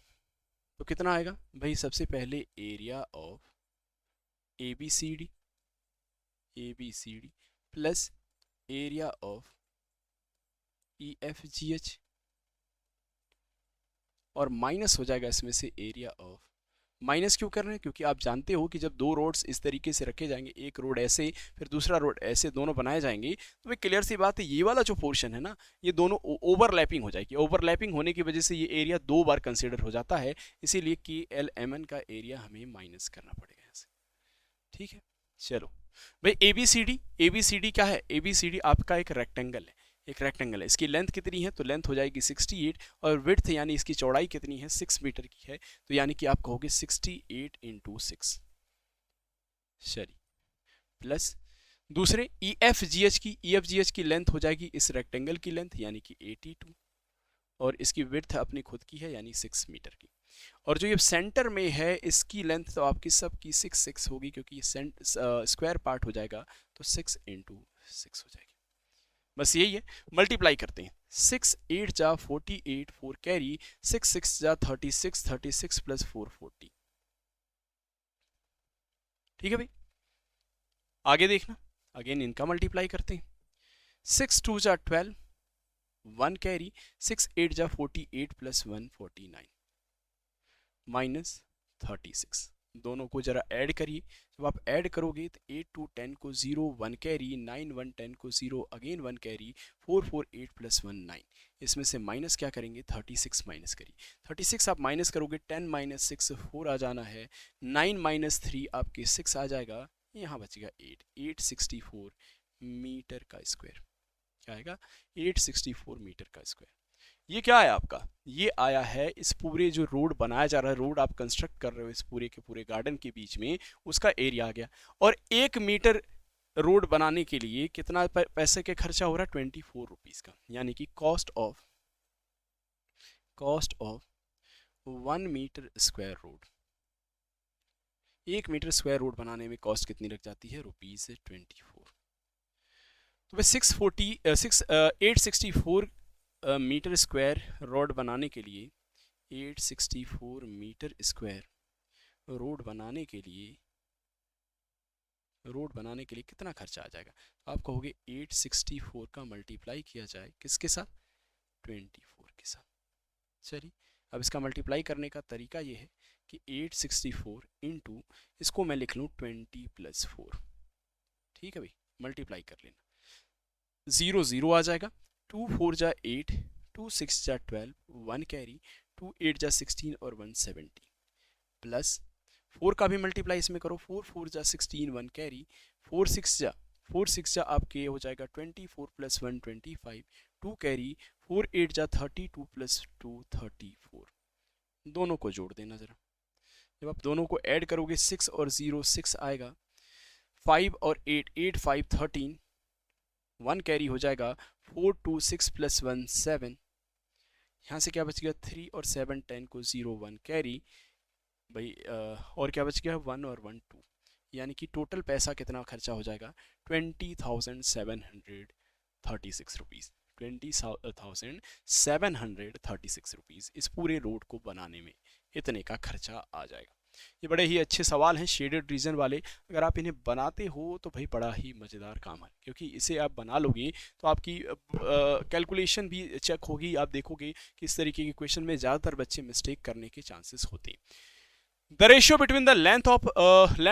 तो कितना आएगा भाई? सबसे पहले area of A B C D, A B C D plus area of E F G H, और माइनस हो जाएगा इसमें से एरिया ऑफ, माइनस क्यों कर रहे हैं? क्योंकि आप जानते हो कि जब दो रोड्स इस तरीके से रखे जाएंगे, एक रोड ऐसे फिर दूसरा रोड ऐसे, दोनों बनाए जाएंगे, तो भाई क्लियर सी बात है, ये वाला जो पोर्शन है ना, ये दोनों ओवरलैपिंग हो जाएगी। ओवरलैपिंग होने की वजह से ये एरिया दो बार कंसिडर हो जाता है, इसीलिए कि एल एम एन का एरिया हमें माइनस करना पड़ेगा यहाँ से। ठीक है, चलो भाई, A B C D, A B C D क्या है? ए बी सी डी आपका एक रेक्टेंगल है, एक रेक्टेंगल है। इसकी लेंथ कितनी है? तो लेंथ हो जाएगी 68, और विड्थ यानी इसकी चौड़ाई कितनी है? 6 मीटर की है, तो यानी कि आप कहोगे 68 इंटू 6, सॉरी, प्लस दूसरे ई एफ जी एच की, ई एफ जी एच की लेंथ हो जाएगी इस रेक्टेंगल की लेंथ, यानी कि 82, और इसकी विड्थ अपनी खुद की है, यानी 6 मीटर की। और जो ये सेंटर में है, इसकी लेंथ तो आपकी सब की 6 होगी, क्योंकि ये स्क्वायर पार्ट हो जाएगा, तो 6 इंटू 6 हो जाएगी। बस यही है, मल्टीप्लाई करते हैं। 6 8 जा 48, 4 कैरी, 6 6 जा 36, 36 प्लस 4 40। ठीक है भाई, आगे देखना, अगेन इनका मल्टीप्लाई करते हैं। 6 2 जा 12, 1 कैरी, 6 8 जा 48 प्लस 1 49 माइनस 36। दोनों को जरा ऐड करिए, जब आप ऐड करोगे तो 8 2 10 को 0, 1 कैरी, 9 1 10 को 0, अगेन 1 कैरी, 4 4 8 प्लस 1 9। इसमें से माइनस क्या करेंगे? 36 माइनस करिए। 36 आप माइनस करोगे, 10 माइनस 6 4 आ जाना है, 9 माइनस 3 आपके 6 आ जाएगा, यहाँ बचेगा 8, 864 मीटर का स्क्वायर। क्या आएगा? 864 मीटर का स्क्वायर। ये क्या है आपका? ये आया है इस पूरे जो रोड बनाया जा रहा है, रोड आप कंस्ट्रक्ट कर रहे हो इस पूरे के पूरे गार्डन के बीच में, उसका एरिया आ गया। और 1 मीटर रोड बनाने के लिए कितना पैसे के खर्चा हो रहा है? 24 रुपीज़ का, यानी कि cost of 1 metre square road, 1 metre square road बनाने में कॉस्ट कितनी लग जाती है? ₹24। तो वह 864 मीटर स्क्वायर रोड बनाने के लिए, 864 मीटर स्क्वायर रोड बनाने के लिए कितना खर्चा आ जाएगा? आप कहोगे 864 का मल्टीप्लाई किया जाए किसके साथ? 24 के साथ। चलिए, अब इसका मल्टीप्लाई करने का तरीका ये है कि 864 इंटू, इसको मैं लिख लूँ 20 प्लस 4। ठीक है भाई, मल्टीप्लाई कर लेना, 0 0 आ जाएगा, 2 4 जा 8, 2 6 जा 12, 1 कैरी, 2 8 जा 16 और 170, प्लस 4 का भी मल्टीप्लाई इसमें करो, 4 4 जा 16, 1 कैरी, 4 6 जा आपके हो जाएगा 24 प्लस 1 25, 2 कैरी, 4 8 जा 32 प्लस 2 34। दोनों को जोड़ देना जरा, जब आप दोनों को ऐड करोगे 6 और 0 6 आएगा, 5 और 8 8 5 13, 1 कैरी हो जाएगा, 4 2 6 प्लस 1 7, यहाँ से क्या बच गया? 3 और 7 10 को 0, 1 कैरी भाई, और क्या बच गया? 1 और 1 2, यानी कि टोटल पैसा कितना खर्चा हो जाएगा? 20,736 रुपीज़। 20,736 रुपीज़ इस पूरे रोड को बनाने में इतने का खर्चा आ जाएगा। ये बड़े ही अच्छे सवाल हैं शेडेड रीजन वाले। अगर आप इन्हें बनाते हो तो भाई बड़ा ही मज़ेदार काम है, क्योंकि इसे आप बना लोगे तो आपकी कैलकुलेशन भी चेक होगी। आप देखोगे कि इस तरीके के क्वेश्चन में ज़्यादातर बच्चे मिस्टेक करने के चांसेस होते हैं। The ratio between the length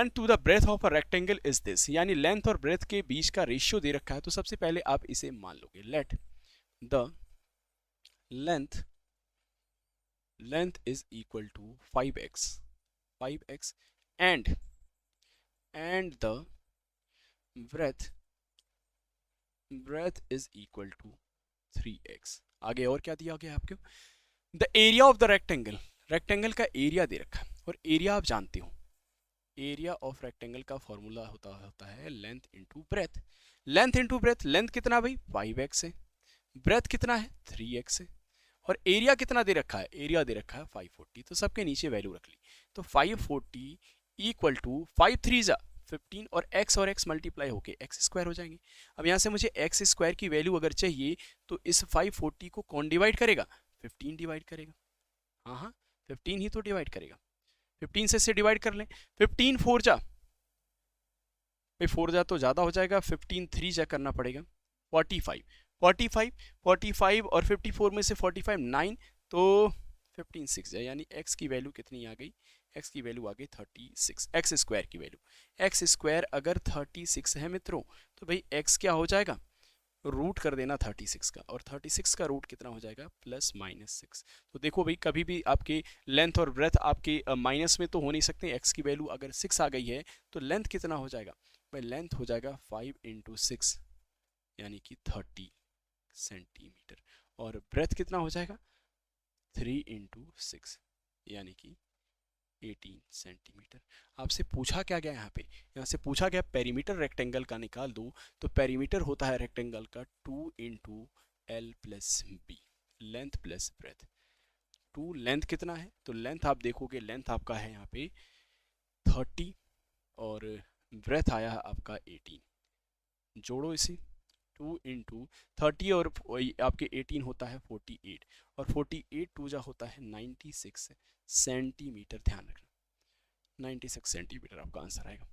to the breadth of a rectangle is this, यानी लेंथ और ब्रेथ के बीच का रेशियो दे रखा है। तो सबसे पहले आप इसे मान लोगे, let the length is equal to 5x and the breadth is equal to 3x। आगे और क्या दिया गया आपको? The area of the rectangle का एरिया दे रखा है, और एरिया आप जानते हो, एरिया ऑफ रेक्टेंगल का फॉर्मूला होता है लेंथ इंटू ब्रेथ। लेंथ कितना भाई? 5x है। ब्रेथ कितना है? 3x है। और एरिया कितना दे रखा है? एरिया दे रखा है 540। तो सबके नीचे वैल्यू रख ली। तो 540 इक्वल टू 5 3 जा 15, और x मल्टीप्लाई होके एक्स स्क्वायर हो जाएंगे। अब यहाँ से मुझे एक्स स्क्वायर की वैल्यू अगर चाहिए तो इस 540 को कौन डिवाइड करेगा? 15 डिवाइड करेगा। हाँ 15 ही तो डिवाइड करेगा। 15 से डिवाइड कर लें। 15 4 जा, भाई 4 जा तो ज़्यादा हो जाएगा, 15 3 जा करना पड़ेगा 45 और 54 में से 45 9, तो 15 6 जाए, यानी x की वैल्यू कितनी आ गई? x की वैल्यू आ गई 36। एक्स स्क्वायर की वैल्यू, एक्स स्क्वायर अगर 36 है मित्रों, तो भाई x क्या हो जाएगा? रूट कर देना 36 का, और 36 का रूट कितना हो जाएगा? +-6। तो देखो भाई, कभी भी आपके लेंथ और ब्रेथ आपके माइनस में तो हो नहीं सकते। x की वैल्यू अगर 6 आ गई है तो लेंथ कितना हो जाएगा? भाई लेंथ हो जाएगा 5 × 6 यानी कि 30 सेंटीमीटर, और ब्रेथ कितना हो जाएगा? 3 × 6 यानी कि 18 सेंटीमीटर। आपसे पूछा क्या गया यहाँ पे? यहाँ से पूछा गया पेरीमीटर रेक्टेंगल का निकाल दो। तो पेरीमीटर होता है रेक्टेंगल का 2 × L + B, length plus breadth. 2 length कितना है? तो लेंथ आप देखोगे, लेंथ आपका है यहाँ पे 30 और ब्रेथ आया है आपका 18। जोड़ो इसे, 2 × 30 और आपके 18 होता है 48, और 48 2 जा होता है 96 सेंटीमीटर। ध्यान रखना 96 सेंटीमीटर आपका आंसर आएगा।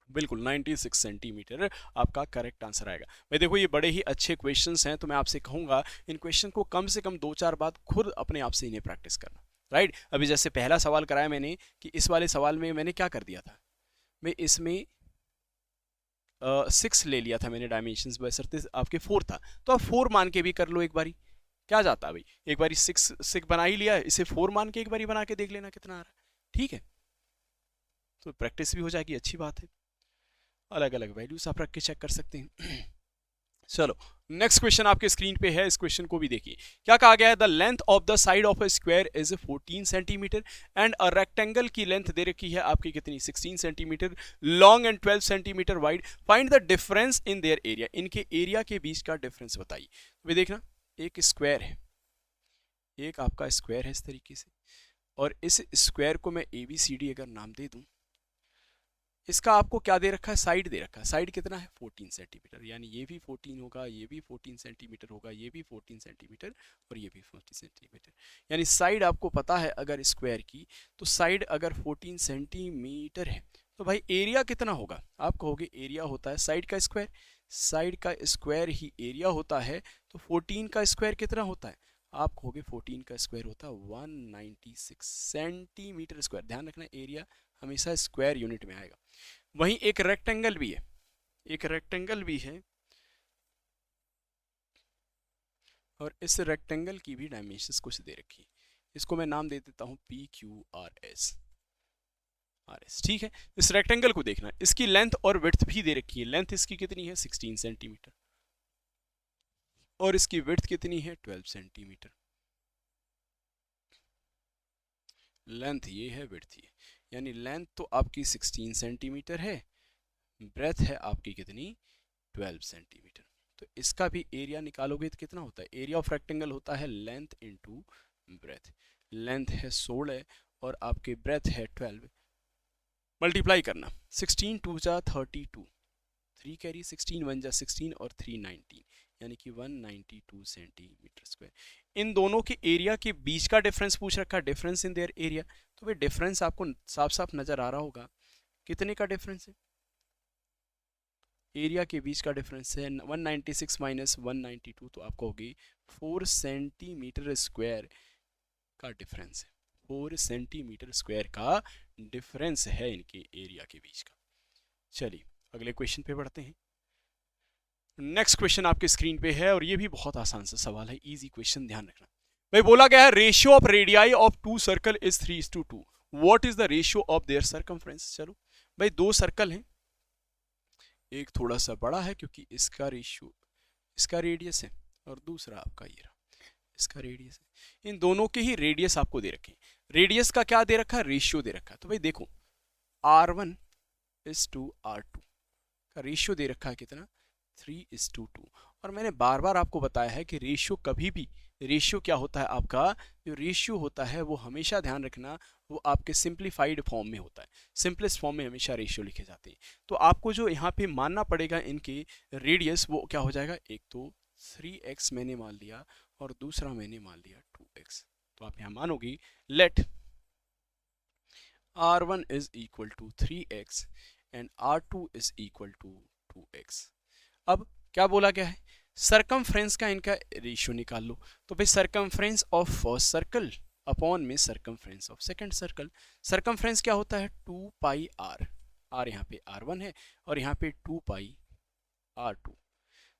बिल्कुल 96 सेंटीमीटर आपका करेक्ट आंसर आएगा। भाई देखो, ये बड़े ही अच्छे क्वेश्चंस हैं, तो मैं आपसे कहूँगा इन क्वेश्चन को कम से कम 2-4 बार खुद अपने आप से इन्हें प्रैक्टिस करना। राइट, अभी जैसे पहला सवाल कराया मैंने, कि इस वाले सवाल में मैंने क्या कर दिया था? मैं इसमें 6 ले लिया था मैंने डायमेंशंस, बशर्ते आपके 4 था, तो आप 4 मान के भी कर लो एक बारी। क्या जाता है भाई, एक बारी 6 बना ही लिया, इसे 4 मान के एक बारी बना के देख लेना कितना आ रहा है। ठीक है, तो प्रैक्टिस भी हो जाएगी, अच्छी बात है। अलग अलग वैल्यूज आप रख के चेक कर सकते हैं। चलो नेक्स्ट क्वेश्चन आपके स्क्रीन पे है, इस क्वेश्चन को भी देखिए। क्या कहा गया है? The length of the side of a square is 14 centimetre and a rectangle की लेंथ दे रखी है आपकी कितनी? 16 centimetre long and 12 centimetre wide. Find the difference in their area, इनके एरिया के बीच का डिफरेंस बताइए। वे देखना, एक स्क्वायर है, एक आपका स्क्वायर है इस तरीके से, और इस स्क्वायर को मैं ABCD अगर नाम दे दूं, इसका आपको क्या दे रखा है? साइड दे रखा है। साइड कितना है? 14 सेंटीमीटर, यानी ये भी 14 होगा, ये भी 14 सेंटीमीटर होगा, ये भी 14 सेंटीमीटर, और ये भी 14 सेंटीमीटर। यानी साइड आपको पता है अगर स्क्वायर की, तो साइड अगर 14 सेंटीमीटर है तो भाई एरिया कितना होगा? आप कहोगे एरिया होता है साइड का स्क्वायर, साइड का स्क्वायर ही एरिया होता है। तो 14 का स्क्वायर कितना होता है? आप कहोगे 14 का स्क्वायर होता है 196 सेंटीमीटर स्क्वायर। ध्यान रखना, एरिया हमेशा स्क्वायर यूनिट में आएगा। वहीं एक रेक्टेंगल भी है, एक रेक्टेंगल भी है, और इस रेक्टेंगल की भी डायमेंशंस कुछ दे रखी है। इसको मैं नाम दे देता हूं PQRS। ठीक है, इस रेक्टेंगल को देखना, इसकी लेंथ और विड्थ भी दे रखी है। लेंथ इसकी कितनी है? 16 सेंटीमीटर, और इसकी विड्थ कितनी है? 12 सेंटीमीटर। लेंथ ये है, विड्थ ये, यानी लेंथ तो आपकी 16 सेंटीमीटर है, ब्रेथ है आपकी कितनी? 12 सेंटीमीटर। तो इसका भी एरिया निकालोगे तो कितना होता है? एरिया ऑफ रेक्टेंगल होता है लेंथ इंटू ब्रेथ। लेंथ है 16 और आपके ब्रेथ है 12, मल्टीप्लाई करना, 16 2 जा 32, 3 कैरी 16 1 जा 16 और 3 19, यानी कि 192 सेंटीमीटर स्क्वायर। इन दोनों के एरिया के बीच का डिफरेंस पूछ रखा है, डिफरेंस इन देयर एरिया। तो भाई डिफरेंस आपको साफ साफ नजर आ रहा होगा, कितने का डिफरेंस है, एरिया के बीच का डिफरेंस है 196 माइनस 192, तो आपको होगी 4 सेंटीमीटर स्क्वायर का डिफरेंस है, 4 सेंटीमीटर स्क्वायर का डिफरेंस है इनके एरिया के बीच का। चलिए अगले क्वेश्चन पे बढ़ते हैं। नेक्स्ट क्वेश्चन आपके स्क्रीन पे है और ये भी बहुत आसान सा सवाल है, इजी क्वेश्चन, ध्यान रखना। भाई बोला गया है ratio of radii of two circle is 3:2। What is the ratio of their circumference. चलो भाई दो सर्कल हैं, एक थोड़ा सा बड़ा है क्योंकि इसका रेशियो, इसका रेडियस है, और दूसरा आपका ये रहा, इसका रेडियस है। इन दोनों के ही रेडियस आपको दे रखे हैं। रेडियस का क्या दे रखा है, रेशियो दे रखा है। तो भाई देखो R1:R2 का रेशियो दे रखा है कितना, 3:2। और मैंने बार बार आपको बताया है कि रेशियो कभी भी, रेशियो क्या होता है आपका, जो रेशियो होता है वो हमेशा ध्यान रखना वो आपके सिंप्लीफाइड फॉर्म में होता है, सिंपलेस्ट फॉर्म में हमेशा रेशियो लिखे जाते हैं। तो आपको जो यहाँ पे मानना पड़ेगा इनके रेडियस, वो क्या हो जाएगा, एक तो 3x मैंने मान लिया और दूसरा मैंने मान लिया 2x। तो आप यहाँ मानोगे late R1 is equal to 3x and R2 is equal to 2x। अब क्या बोला गया है, सरकमफ्रेंस का इनका रेशियो निकाल लो। तो भाई circumference of first circle upon में circumference of second circle. Circumference क्या होता है, 2πr, r यहाँ पे R1 है और यहाँ पे 2πr2।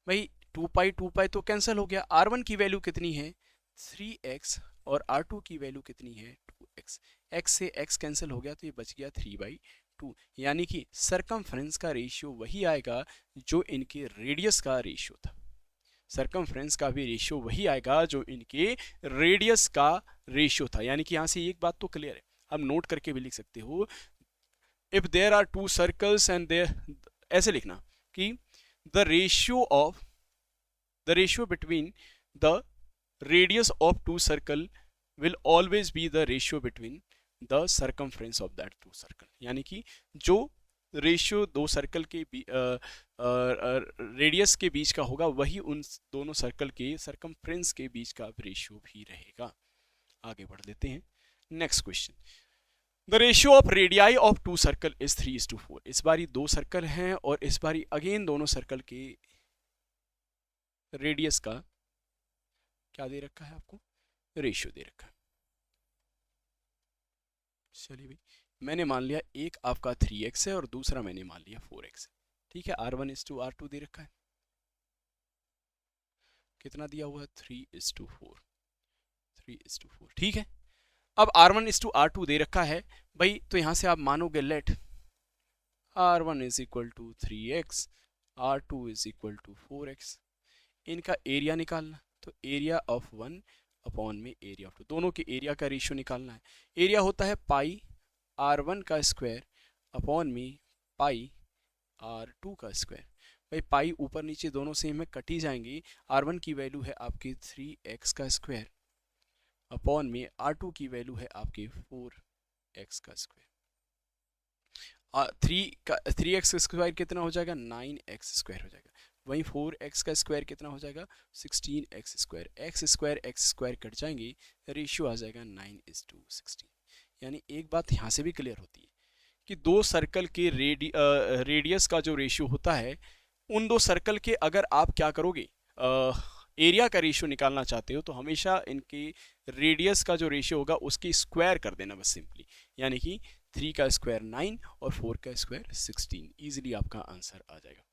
भाई 2π तो कैंसिल हो गया, R1 की वैल्यू कितनी है 3x और R2 की वैल्यू कितनी है 2x, x से x कैंसिल हो गया तो ये बच गया 3/2। यानी कि सरकमफ्रेंस का रेशियो वही आएगा जो इनके रेडियस का रेशियो था। सरकमफ्रेंस का भी रेशियो वही आएगा जो इनके रेडियस का रेशियो था। यानी कि यहाँ से एक बात तो क्लियर है, आप नोट करके भी लिख सकते हो, if there are two circles and there, ऐसे लिखना कि the ratio between the radius of two circle will always be the ratio between the circumference of that two circle। यानी कि जो रेशियो दो सर्कल के रेडियस के बीच का होगा वही उन दोनों सर्कल के सरकमफ्रेंस के बीच का रेशियो भी रहेगा। आगे बढ़ लेते हैं, next question. The ratio of radii of two circle is 3:4। इस बारी दो सर्कल हैं और इस बारी अगेन दोनों सर्कल के रेडियस का क्या दे रखा है आपको, रेशियो दे रखा है। चलिए भाई मैंने मान लिया एक आपका 3x है और दूसरा मैंने मान लिया 4x है, ठीक है। R1:R2 दे रखा है, कितना दिया हुआ है 3:4, 3:4, ठीक है। अब R1:R2 दे रखा है भाई, तो यहां से आप मानोगे late R1 is equal to 3x, R2 is equal to 4x। इनका एरिया निकालना, तो एरिया ऑफ वन अपॉन में एरिया ऑफ टू, दोनों के एरिया का रेशियो निकालना है। एरिया होता है पाई R1 का स्क्वायर अपॉन में पाई R2 का स्क्वायर। भाई पाई ऊपर नीचे दोनों सेम है, कट ही जाएंगी। R1 की वैल्यू है आपकी 3x का स्क्वायर अपॉन में R2 की वैल्यू है आपके 4x का स्क्वायर। 3x स्क्वायर कितना हो जाएगा, 9x स्क्वायर हो जाएगा। वहीं 4x का स्क्वायर कितना हो जाएगा, 16x square. x square cut जाएंगे, रेशियो आ जाएगा 9:16। यानी एक बात यहाँ से भी क्लियर होती है कि दो सर्कल के रेडियस का जो रेशियो होता है, उन दो सर्कल के अगर आप क्या करोगे, एरिया का रेशियो निकालना चाहते हो तो हमेशा इनके रेडियस का जो रेशियो होगा उसकी स्क्वायर कर देना बस सिंपली। यानी कि 3 का स्क्वायर 9 और 4 का स्क्वायर 16, इजीली आपका आंसर आ जाएगा।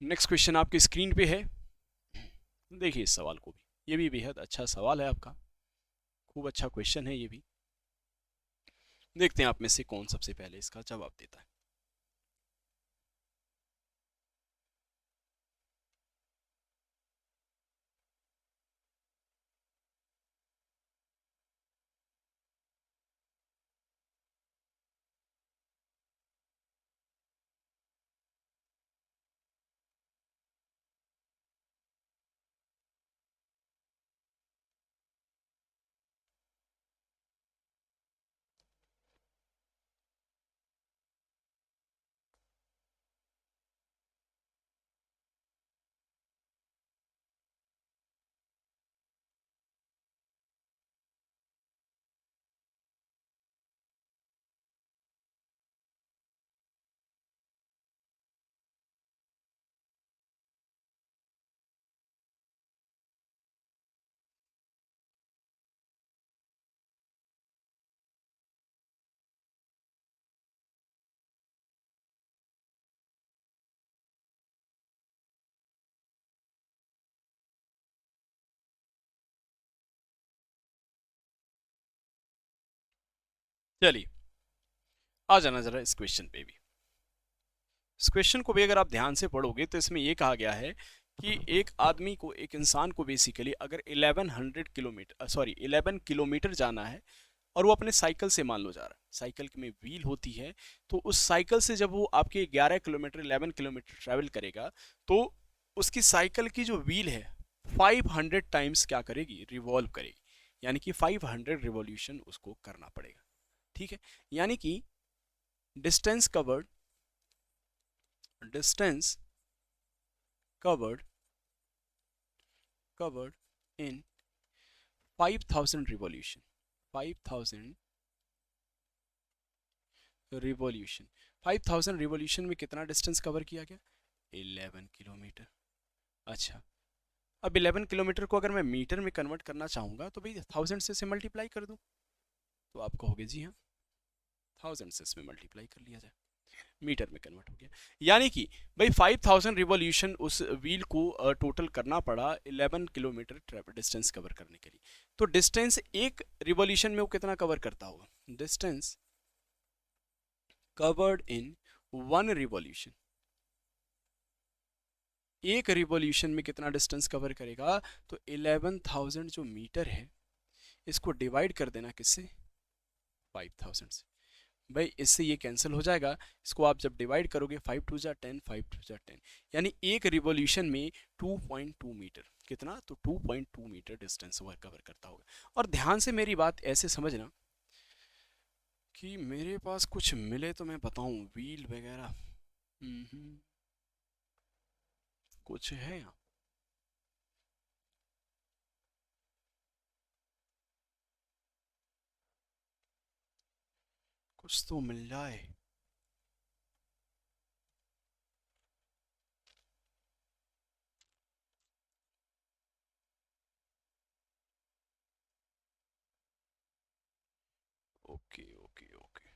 नेक्स्ट क्वेश्चन आपकी स्क्रीन पे है, देखिए इस सवाल को भी, ये भी बेहद अच्छा सवाल है आपका, खूब अच्छा क्वेश्चन है ये भी। देखते हैं आप में से कौन सबसे पहले इसका जवाब देता है। चलिए आ जाना जरा इस क्वेश्चन पे भी। इस क्वेश्चन को भी अगर आप ध्यान से पढ़ोगे तो इसमें ये कहा गया है कि एक आदमी को, एक इंसान को बेसिकली अगर 1100 किलोमीटर, सॉरी 11 किलोमीटर जाना है और वो अपने साइकिल से मान लो जा रहा है, साइकिल में व्हील होती है, तो उस साइकिल से जब वो आपके 11 किलोमीटर 11 किलोमीटर ट्रैवल करेगा तो उसकी साइकिल की जो व्हील है 500 टाइम्स क्या करेगी, रिवॉल्व करेगी, यानी कि 500 रिवॉल्यूशन उसको करना पड़ेगा। ठीक है, यानी कि distance covered, distance covered covered in 5000 revolution, 5000 revolution, 5000 revolution में कितना डिस्टेंस कवर किया गया, 11 किलोमीटर। अच्छा, अब 11 किलोमीटर को अगर मैं मीटर में कन्वर्ट करना चाहूँगा तो भाई 1000 से मल्टीप्लाई कर दूँ, तो आप कहोगे जी हाँ 1000 से इसमें मल्टीप्लाई कर लिया जाए, मीटर में कन्वर्ट हो गया। यानी कि भाई 5000 रिवॉल्यूशन उस व्हील को टोटल करना पड़ा 11 किलोमीटर डिस्टेंस कवर करने के लिए। तो डिस्टेंस एक रिवॉल्यूशन में वो कितना कवर करता होगा, डिस्टेंस कवर्ड इन 1 रिवॉल्यूशन, एक रिवॉल्यूशन में कितना डिस्टेंस कवर करेगा, तो 11000 जो मीटर है इसको डिवाइड कर देना किससे, 5000 से। भाई इससे ये कैंसिल हो जाएगा, इसको आप जब डिवाइड करोगे 5 टू जा 10, 5 टू जा 10, यानी एक रिवॉल्यूशन में 2.2 मीटर, कितना, तो 2.2 मीटर डिस्टेंस वो कवर करता होगा। और ध्यान से मेरी बात ऐसे समझना कि मेरे पास कुछ मिले तो मैं बताऊं, व्हील वगैरह कुछ है यहाँ, कुछ तो मिल जाए। ओके ओके ओके,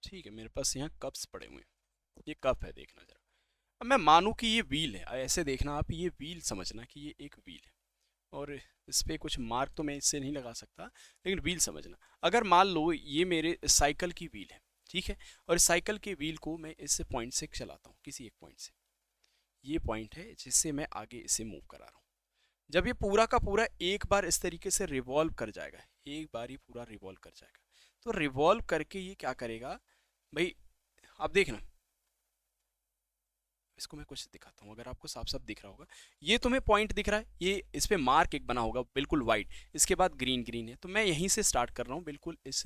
ठीक है, मेरे पास यहाँ कप्स पड़े हुए हैं, ये कप है, देखना जरा। अब मैं मानूं कि ये व्हील है, ऐसे देखना आप, ये व्हील समझना कि ये एक व्हील है, और इस पे कुछ मार्क तो मैं इससे नहीं लगा सकता, लेकिन व्हील समझना। अगर मान लो ये मेरे साइकिल की व्हील है, ठीक है, और इस साइकिल के व्हील को मैं इस पॉइंट से चलाता हूँ, किसी एक पॉइंट से, ये पॉइंट है जिससे मैं आगे इसे मूव करा रहा हूँ। जब ये पूरा का पूरा एक बार इस तरीके से रिवॉल्व कर जाएगा, एक बार ही पूरा रिवॉल्व कर जाएगा, तो रिवॉल्व करके ये क्या करेगा भाई, आप देखना, इसको मैं कुछ दिखाता हूँ, अगर आपको साफ साफ दिख रहा होगा, ये तुम्हें पॉइंट दिख रहा है, ये इस पे मार्क एक बना होगा बिल्कुल वाइट, इसके बाद ग्रीन ग्रीन है, तो मैं यहीं से स्टार्ट कर रहा हूँ, बिल्कुल इस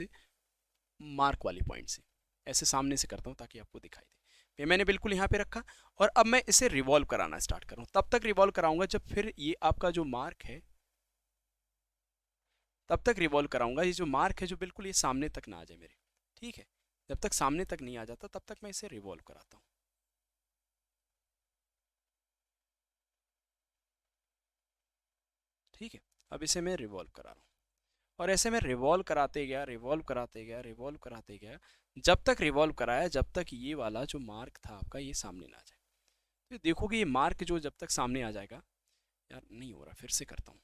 मार्क वाले पॉइंट से, ऐसे सामने से करता हूँ ताकि आपको दिखाई दे। ये मैंने बिल्कुल यहाँ पे रखा, और अब मैं इसे रिवॉल्व कराना स्टार्ट कर रहा हूँ, तब तक रिवॉल्व कराऊंगा जब फिर ये आपका जो मार्क है, तब तक रिवॉल्व कराऊंगा ये जो मार्क है जो बिल्कुल ये सामने तक ना आ जाए मेरे, ठीक है, जब तक सामने तक नहीं आ जाता तब तक मैं इसे रिवॉल्व कराता हूँ। ठीक है, अब इसे मैं रिवॉल्व करा रहा हूँ, और ऐसे में रिवॉल्व कराते गया, रिवॉल्व कराते गया, रिवॉल्व कराते गया, जब तक रिवॉल्व कराया जब तक ये वाला जो मार्क था आपका ये सामने ना आ जाए। तो देखोगे ये मार्क जो जब तक सामने आ जाएगा, यार नहीं हो रहा, फिर से करता हूँ,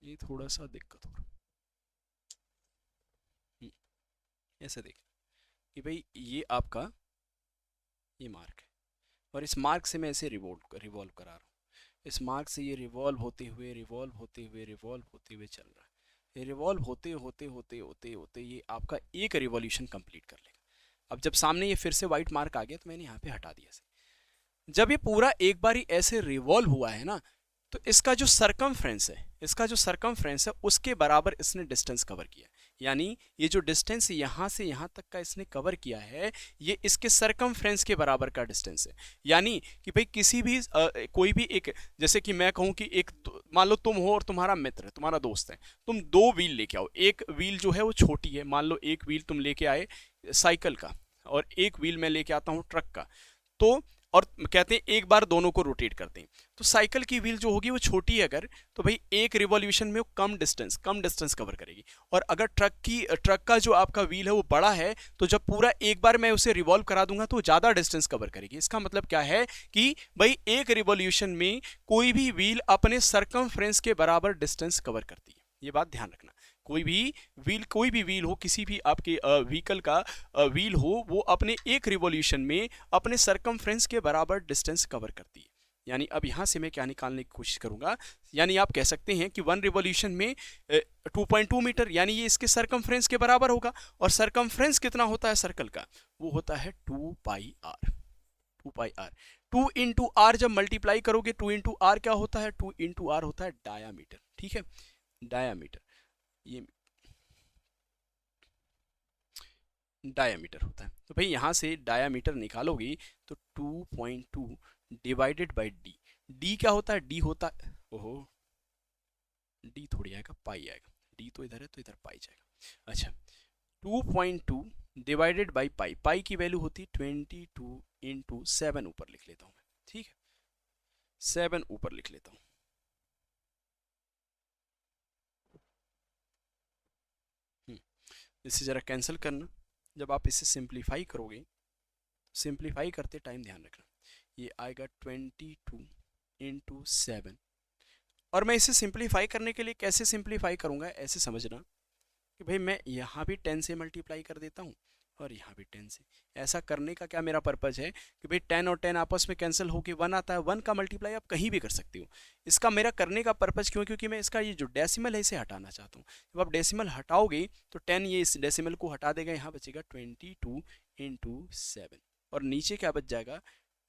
ये थोड़ा सा दिक्कत हो रहा है। ऐसे देख कि भाई ये आपका ये मार्क है, और इस मार्क से मैं इसे रिवॉल्व करा रहा हूँ, इस मार्क से ये रिवॉल्व होते हुए, रिवॉल्व होते हुए, रिवॉल्व होते हुए चल रहा है, ये रिवॉल्व होते होते होते होते होते ये आपका एक रिवॉल्यूशन कंप्लीट कर लेगा। अब जब सामने ये फिर से वाइट मार्क आ गया तो मैंने यहाँ पे हटा दिया इसे। जब ये पूरा एक बार ही ऐसे रिवॉल्व हुआ है ना, तो इसका जो सरकमफ्रेंस है, इसका जो सरकमफ्रेंस है उसके बराबर इसने डिस्टेंस कवर किया, यानी ये जो डिस्टेंस यहाँ से यहाँ तक का इसने कवर किया है ये इसके सरकमफ्रेंस के बराबर का डिस्टेंस है। यानी कि भाई किसी भी कोई भी एक, जैसे कि मैं कहूँ कि एक, मान लो तुम हो और तुम्हारा मित्र है, तुम्हारा दोस्त है, तुम दो व्हील लेके आओ, एक व्हील जो है वो छोटी है, मान लो एक व्हील तुम लेके आए साइकिल का, और एक व्हील मैं लेके आता हूँ ट्रक का, तो और कहते हैं एक बार दोनों को रोटेट करते हैं। तो साइकिल की व्हील जो होगी वो छोटी है अगर, तो भाई एक रिवॉल्यूशन में वो कम डिस्टेंस कवर करेगी। और अगर ट्रक का जो आपका व्हील है वो बड़ा है, तो जब पूरा एक बार मैं उसे रिवॉल्व करा दूंगा तो ज़्यादा डिस्टेंस कवर करेगी। इसका मतलब क्या है कि भाई एक रिवॉल्यूशन में कोई भी व्हील अपने सरकमफ्रेंस के बराबर डिस्टेंस कवर करती है। ये बात ध्यान रखना। कोई भी व्हील हो, किसी भी आपके व्हीकल का व्हील हो, वो अपने एक रिवॉल्यूशन में अपने सरकमफ्रेंस के बराबर डिस्टेंस कवर करती है। यानी अब यहाँ से मैं क्या निकालने की कोशिश करूंगा, यानी आप कह सकते हैं कि वन रिवॉल्यूशन में 2.2 मीटर, यानी ये इसके सरकमफ्रेंस के बराबर होगा। और सरकमफ्रेंस कितना होता है सर्कल का, वो होता है 2 pi R. 2 pi R, 2 into R जब मल्टीप्लाई करोगे, 2 इंटू आर क्या होता है, 2 इंटू आर होता है डायामीटर। ठीक है, डायामीटर, ये डायामीटर होता है। तो भाई यहाँ से डायामीटर निकालोगी तो 2.2 डिवाइडेड बाई डी। डी क्या होता है, डी होता है, ओहो डी थोड़ी आएगा, पाई आएगा। डी तो इधर है तो इधर पाई जाएगा। अच्छा, 2.2 डिवाइडेड बाई पाई, पाई की वैल्यू होती है 22 इंटू 7, ऊपर लिख लेता हूँ मैं। ठीक है, 7 ऊपर लिख लेता हूँ। इसे जरा कैंसिल करना। जब आप इसे सिंप्लीफाई करोगे, सिंप्लीफाई करते टाइम ध्यान रखना, ये आएगा 22 इंटू 7। और मैं इसे सिंप्लीफाई करने के लिए कैसे सिंप्लीफाई करूँगा, ऐसे समझना कि भाई मैं यहाँ भी 10 से मल्टीप्लाई कर देता हूँ और यहाँ भी 10 से। ऐसा करने का क्या मेरा पर्पज़ है कि भाई 10 और 10 आपस में कैंसिल होके 1 आता है। 1 का मल्टीप्लाई आप कहीं भी कर सकते हो। इसका मेरा करने का पर्पज़ क्यों, क्योंकि मैं इसका ये जो डेसिमल है इसे हटाना चाहता हूँ। जब आप डेसिमल हटाओगे तो 10 ये इस डेसिमल को हटा देगा, यहाँ बचेगा 22 इंटू 7 और नीचे क्या बच जाएगा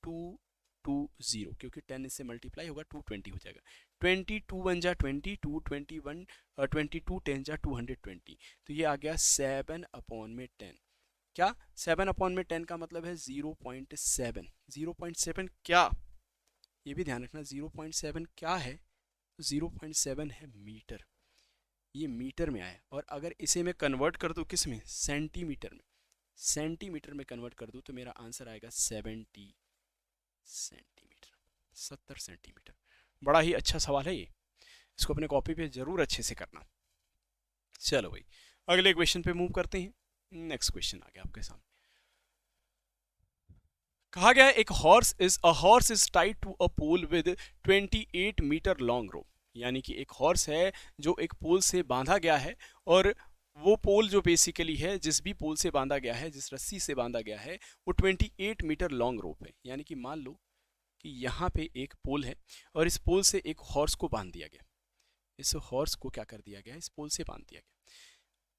220, क्योंकि 10 इससे मल्टीप्लाई होगा 220 हो जाएगा। 22 बन जा 22, 21 22 10 जा 220, तो ये आ गया 7 अपॉन में 10। क्या 7 अपॉन में 10 का मतलब है 0.7। 0.7 क्या, ये भी ध्यान रखना, 0.7 क्या है, 0.7 है मीटर। ये मीटर में आया। और अगर इसे मैं कन्वर्ट कर दूं किस में, सेंटीमीटर में, सेंटीमीटर में कन्वर्ट कर दूं तो मेरा आंसर आएगा 70 सेंटीमीटर, 70 सेंटीमीटर। बड़ा ही अच्छा सवाल है ये, इसको अपने कॉपी पे जरूर अच्छे से करना। चलो भाई अगले क्वेश्चन पे मूव करते हैं। नेक्स्ट क्वेश्चन आ गया आपके सामने। कहा गया है एक horse is tied to a pole with 28 metre long rope. यानी कि एक हॉर्स है जो एक पोल से बांधा गया है, और वो पोल जो बेसिकली है, जिस भी पोल से बांधा गया है, जिस रस्सी से बांधा गया है, वो 28 मीटर लॉन्ग रोप है। यानी कि मान लो कि यहाँ पे एक पोल है और इस पोल से एक हॉर्स को बांध दिया गया। इस हॉर्स को क्या कर दिया गया, इस पोल से बांध दिया गया।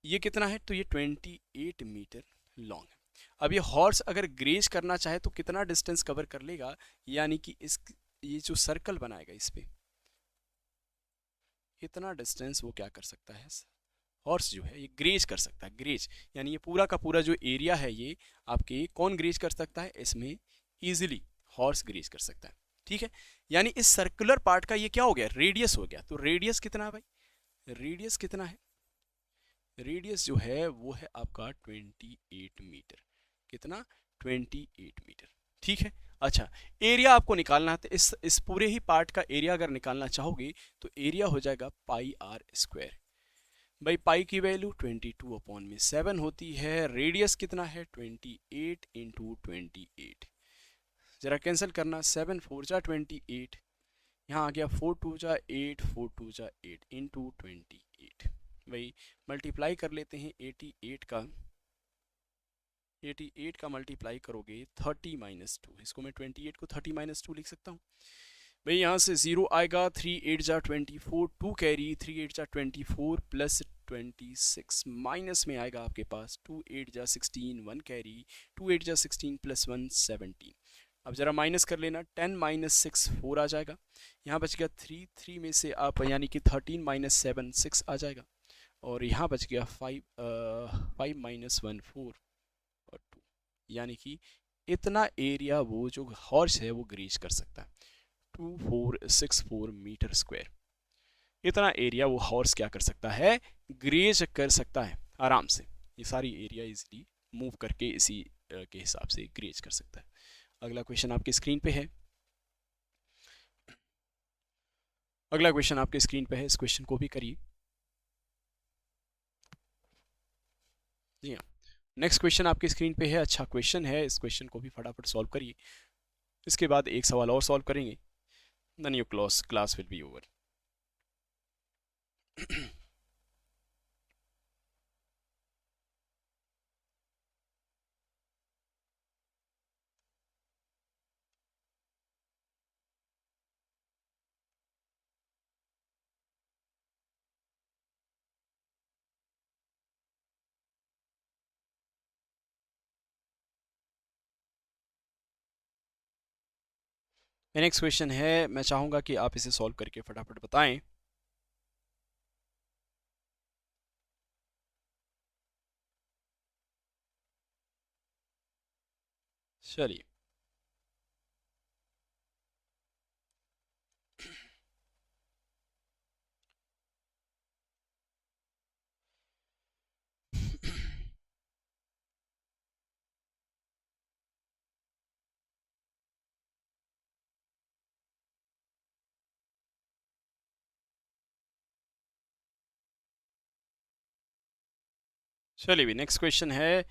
ये कितना है, तो ये 28 मीटर लॉन्ग है। अब ये हॉर्स अगर ग्रेज करना चाहे तो कितना डिस्टेंस कवर कर लेगा, यानी कि इस ये जो सर्कल बनाएगा इस पे इतना डिस्टेंस वो क्या कर सकता है, हॉर्स जो है ये ग्रेज कर सकता है। ग्रेज यानी ये पूरा का पूरा जो एरिया है ये आपके कौन ग्रेज कर सकता है, इसमें इजीली हॉर्स ग्रेज कर सकता है। ठीक है, यानी इस सर्कुलर पार्ट का ये क्या हो गया, रेडियस हो गया। तो रेडियस कितना है भाई, रेडियस कितना है, रेडियस जो है वो है आपका 28 मीटर। कितना, 28 मीटर। ठीक है, अच्छा एरिया आपको निकालना है, तो इस पूरे ही पार्ट का एरिया अगर निकालना चाहोगे तो एरिया हो जाएगा पाई आर स्क्वायर। भाई पाई की वैल्यू 22 अपॉन में 7 होती है। रेडियस कितना है, 28 इंटू 28। जरा कैंसिल करना, 7 4 जा 28, यहाँ आ गया 4 2 जा 8, 4 2 जा 8 इंटू 28। भाई मल्टीप्लाई कर लेते हैं 88 का मल्टीप्लाई करोगे 30 माइनस 2, इसको मैं 28 को 30 माइनस 2 लिख सकता हूँ। भाई यहाँ से 0 आएगा, 3 8 जा 24, 2 कैरी, 3 8 जा 24 प्लस 26 माइनस में आएगा आपके पास 2 8 जा 16, 1 कैरी, 2 8 जा 16 प्लस 1 17। अब ज़रा माइनस कर लेना, 10 माइनस 6 4 आ जाएगा। यहाँ बच गया 3, 3 में से आप यानी कि 13 माइनस 7 6 आ जाएगा। और यहाँ बच गया 5 माइनस 1 4 और 2, यानी कि इतना एरिया वो जो हॉर्स है वो ग्रेज कर सकता है, 2464 मीटर स्क्वायर। इतना एरिया वो हॉर्स क्या कर सकता है, ग्रेज कर सकता है आराम से। ये सारी एरिया इजीली मूव करके इसी के हिसाब से ग्रेज कर सकता है। अगला क्वेश्चन आपकी स्क्रीन पे है। अगला क्वेश्चन आपके स्क्रीन पे है, इस क्वेश्चन को भी करिए। जी हाँ, नेक्स्ट क्वेश्चन आपकी स्क्रीन पे है। अच्छा क्वेश्चन है, इस क्वेश्चन को भी फटाफट सॉल्व करिए। इसके बाद एक सवाल और सॉल्व करेंगे, then your class will be over. Next question है, मैं चाहूंगा कि आप इसे सॉल्व करके फटाफट बताएं। चलिए, चलिए भी नेक्स्ट क्वेश्चन है।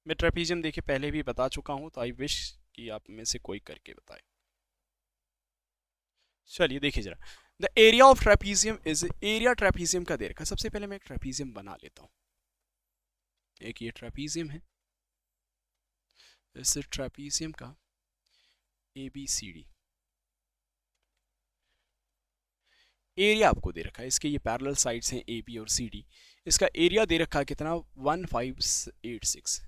मैं ट्रेपीजियम देखिए पहले भी बता चुका हूं, तो आई विश कि आप में से कोई करके बताए। चलिए देखिए जरा, the area of trapezium is, area trapezium का दे रखा है। सबसे पहले मैं एक ट्रेपीजियम बना लेता हूँ। एक ये ट्रेपीजियम है, इस ट्रेपीजियम का A B C D area आपको दे रखा है। इसके ये पैरेलल साइड्स हैं ए बी और सी डी। इसका एरिया दे रखा है कितना, 1586,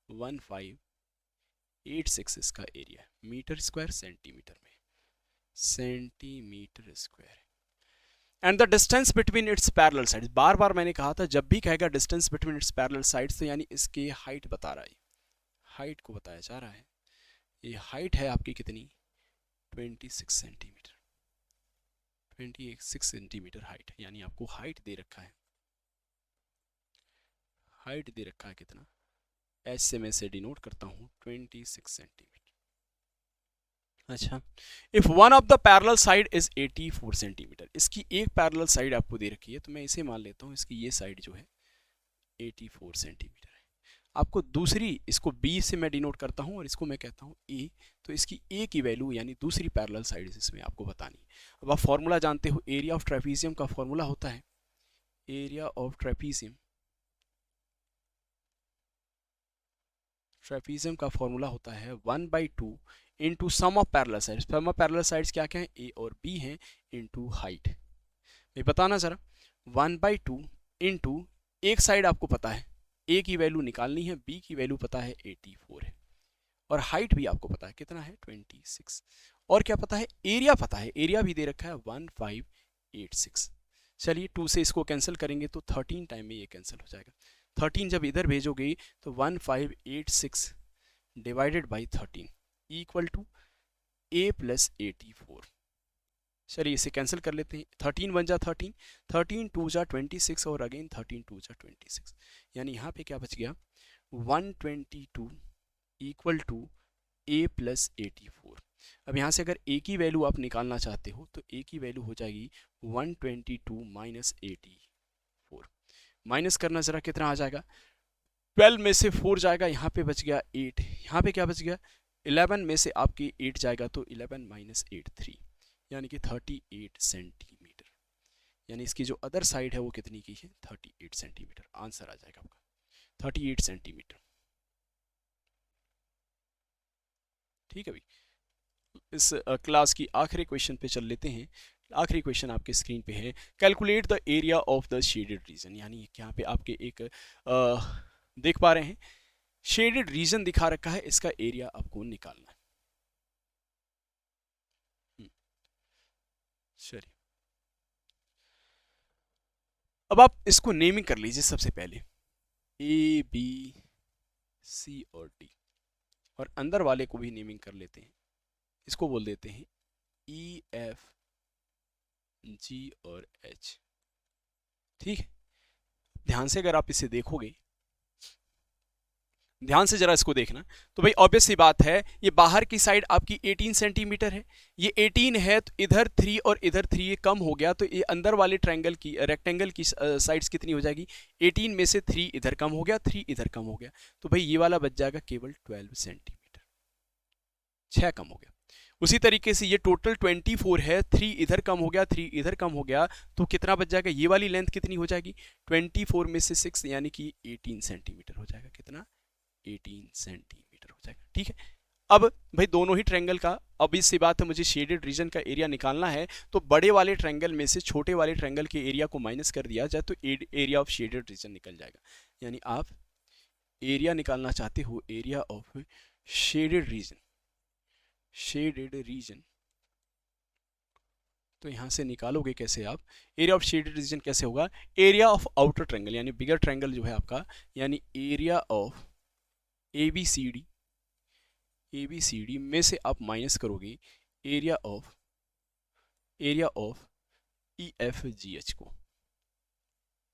1586 इसका एरिया, मीटर स्क्वायर सेंटीमीटर में, centimetre square. And the distance between its parallel sides, बार बार मैंने कहा था जब भी कहेगा distance between its parallel sides, तो यानी इसकी हाइट बता रहा है, हाइट को बताया जा रहा है। ये हाइट है आपकी कितनी, 26 सेंटीमीटर, 26 सेंटीमीटर हाइट, यानी आपको हाइट दे रखा है। हाइट दे रखा है कितना, एच से मैं इसे डिनोट करता हूँ 26 सेंटीमीटर। अच्छा, if one of the parallel side is 84 centimetre, इसकी एक पैरेलल साइड आपको दे रखी है, तो मैं इसे मान लेता हूँ इसकी ये साइड जो है 84 सेंटीमीटर है। आपको दूसरी, इसको बी से मैं डिनोट करता हूँ और इसको मैं कहता हूँ ए, तो इसकी ए की वैल्यू यानी दूसरी पैरेलल साइड इसमें आपको बतानी है। अब आप फॉर्मूला जानते हो, एरिया ऑफ ट्रेपीजियम का फॉर्मूला होता है, एरिया ऑफ ट्रेपीजियम, ट्रेपीजियम का फॉर्मूला होता है 1/2 into sum of parallel sides. Sum of parallel sides क्या क्या है, ए और बी हैं, इंटू हाइट। ये बताना जरा, 1/2 इंटू, एक साइड आपको पता है, ए की वैल्यू निकालनी है, बी की वैल्यू पता है 84 है, और हाइट भी आपको पता है कितना है 26, और क्या पता है, एरिया पता है, एरिया भी दे रखा है 1586। चलिए 2 से इसको कैंसिल करेंगे तो 13 टाइम में ये कैंसिल हो जाएगा। 13 जब इधर भेजोगे तो 1586 divided by 13 equal to A plus 84। चलिए इसे कैंसिल कर लेते हैं, 13 वन जा 13, 13 टू जा 26, और अगेन 13 टू जा 26, यानी यहाँ पे क्या बच गया, 122 इक्वल टू ए प्लस 84। अब यहाँ से अगर ए की वैल्यू आप निकालना चाहते हो तो ए की वैल्यू हो जाएगी 122 माइनस 84। माइनस करना जरा कितना आ जाएगा, 12 में से 4 जाएगा, यहाँ पे बच गया 8, यहाँ पे क्या बच गया 11 में से आपकी 8 जाएगा, तो 11 माइनस 8 3, यानी कि 38 सेंटीमीटर। यानी इसकी जो अदर साइड है वो कितनी की है, 38 सेंटीमीटर। आंसर आ जाएगा आपका 38 सेंटीमीटर। ठीक है भाई, इस क्लास की आखिरी क्वेश्चन पे चल लेते हैं। आखिरी क्वेश्चन आपके स्क्रीन पे है, calculate the area of the shaded region, यानी यहाँ पे आपके एक देख पा रहे हैं शेडेड रीजन दिखा रखा है, इसका एरिया आपको निकालना है। चलिए अब आप इसको नेमिंग कर लीजिए सबसे पहले, ए बी सी और डी, और अंदर वाले को भी नेमिंग कर लेते हैं, इसको बोल देते हैं ई एफ जी और एच। ठीक है, ध्यान से अगर आप इसे देखोगे, ध्यान से जरा इसको देखना। तो भाई ऑब्वियस सी बात है, ये बाहर की साइड आपकी 18 सेंटीमीटर है, ये 18 है, तो इधर 3 और इधर 3 ये कम हो गया, तो ये अंदर वाले ट्रायंगल की रेक्टेंगल की साइड्स कितनी हो जाएगी, 18 में से 3 इधर कम हो गया, 3 इधर कम हो गया, तो भाई ये वाला बच जाएगा केवल 12 सेंटीमीटर, 6 कम हो गया। उसी तरीके से ये टोटल 24 है, 3 इधर कम हो गया, 3 इधर कम हो गया, तो कितना बच जाएगा, ये वाली लेंथ कितनी हो जाएगी, 24 में से 6 यानी कि 18 सेंटीमीटर हो जाएगा, कितना, 18 सेंटीमीटर हो जाएगा। ठीक है, अब भाई दोनों ही ट्रायंगल का, अब इससे बात है मुझे शेडेड रीजन का एरिया निकालना है, तो बड़े वाले ट्रायंगल में से छोटे वाले ट्रायंगल के एरिया को माइनस कर दिया जाए तो एरिया ऑफ शेडेड रीजन निकल जाएगा। यानी आप एरिया निकालना चाहते हो, area of shaded region, shaded region, तो यहां से निकालोगे कैसे आप, एरिया ऑफ शेडेड रीजन कैसे होगा, एरिया ऑफ आउटर ट्रायंगल यानी बिगर ट्रायंगल जो है आपका, यानी एरिया ऑफ ABCD, ABCD में से आप माइनस करोगे एरिया ऑफ EFGH को,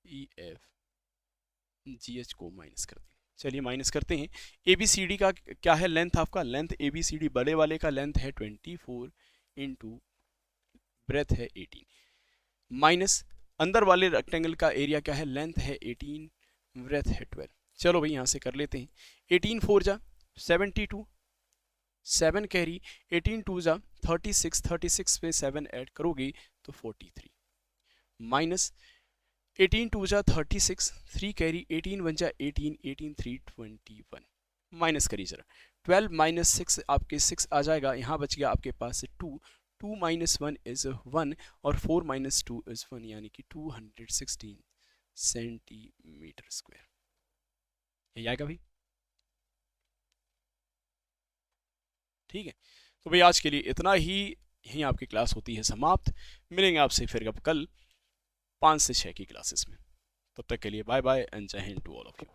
EFGH को माइनस कर दें। चलिए माइनस करते हैं। ABCD का क्या है लेंथ, आपका लेंथ ABCD बड़े वाले का लेंथ है 24 इंटू ब्रेथ है 18, माइनस अंदर वाले रेक्टेंगल का एरिया क्या है, लेंथ है 18, ब्रेथ है 12। चलो भाई यहाँ से कर लेते हैं, 18 4 जा 72, 7 कैरी, 18 2 जा 36, 36 में 7 ऐड करोगे तो 43, माइनस 18 2 जा 36, 3 कैरी, 18 1 जा 18, 18 3 21, माइनस करिए जरा, 12 माइनस 6 आपके 6 आ जाएगा, यहाँ बच गया आपके पास 2, 2 माइनस 1 इज 1 और 4 माइनस 2 इज 1, यानी कि 216 सेंटीमीटर स्क्वायर, यही आएगा भाई। ठीक है, तो भाई आज के लिए इतना ही, यहीं आपकी क्लास होती है समाप्त। मिलेंगे आपसे फिर अब कल 5 से 6 की क्लासेस में, तब तक के लिए bye bye and Jai Hind to all of you.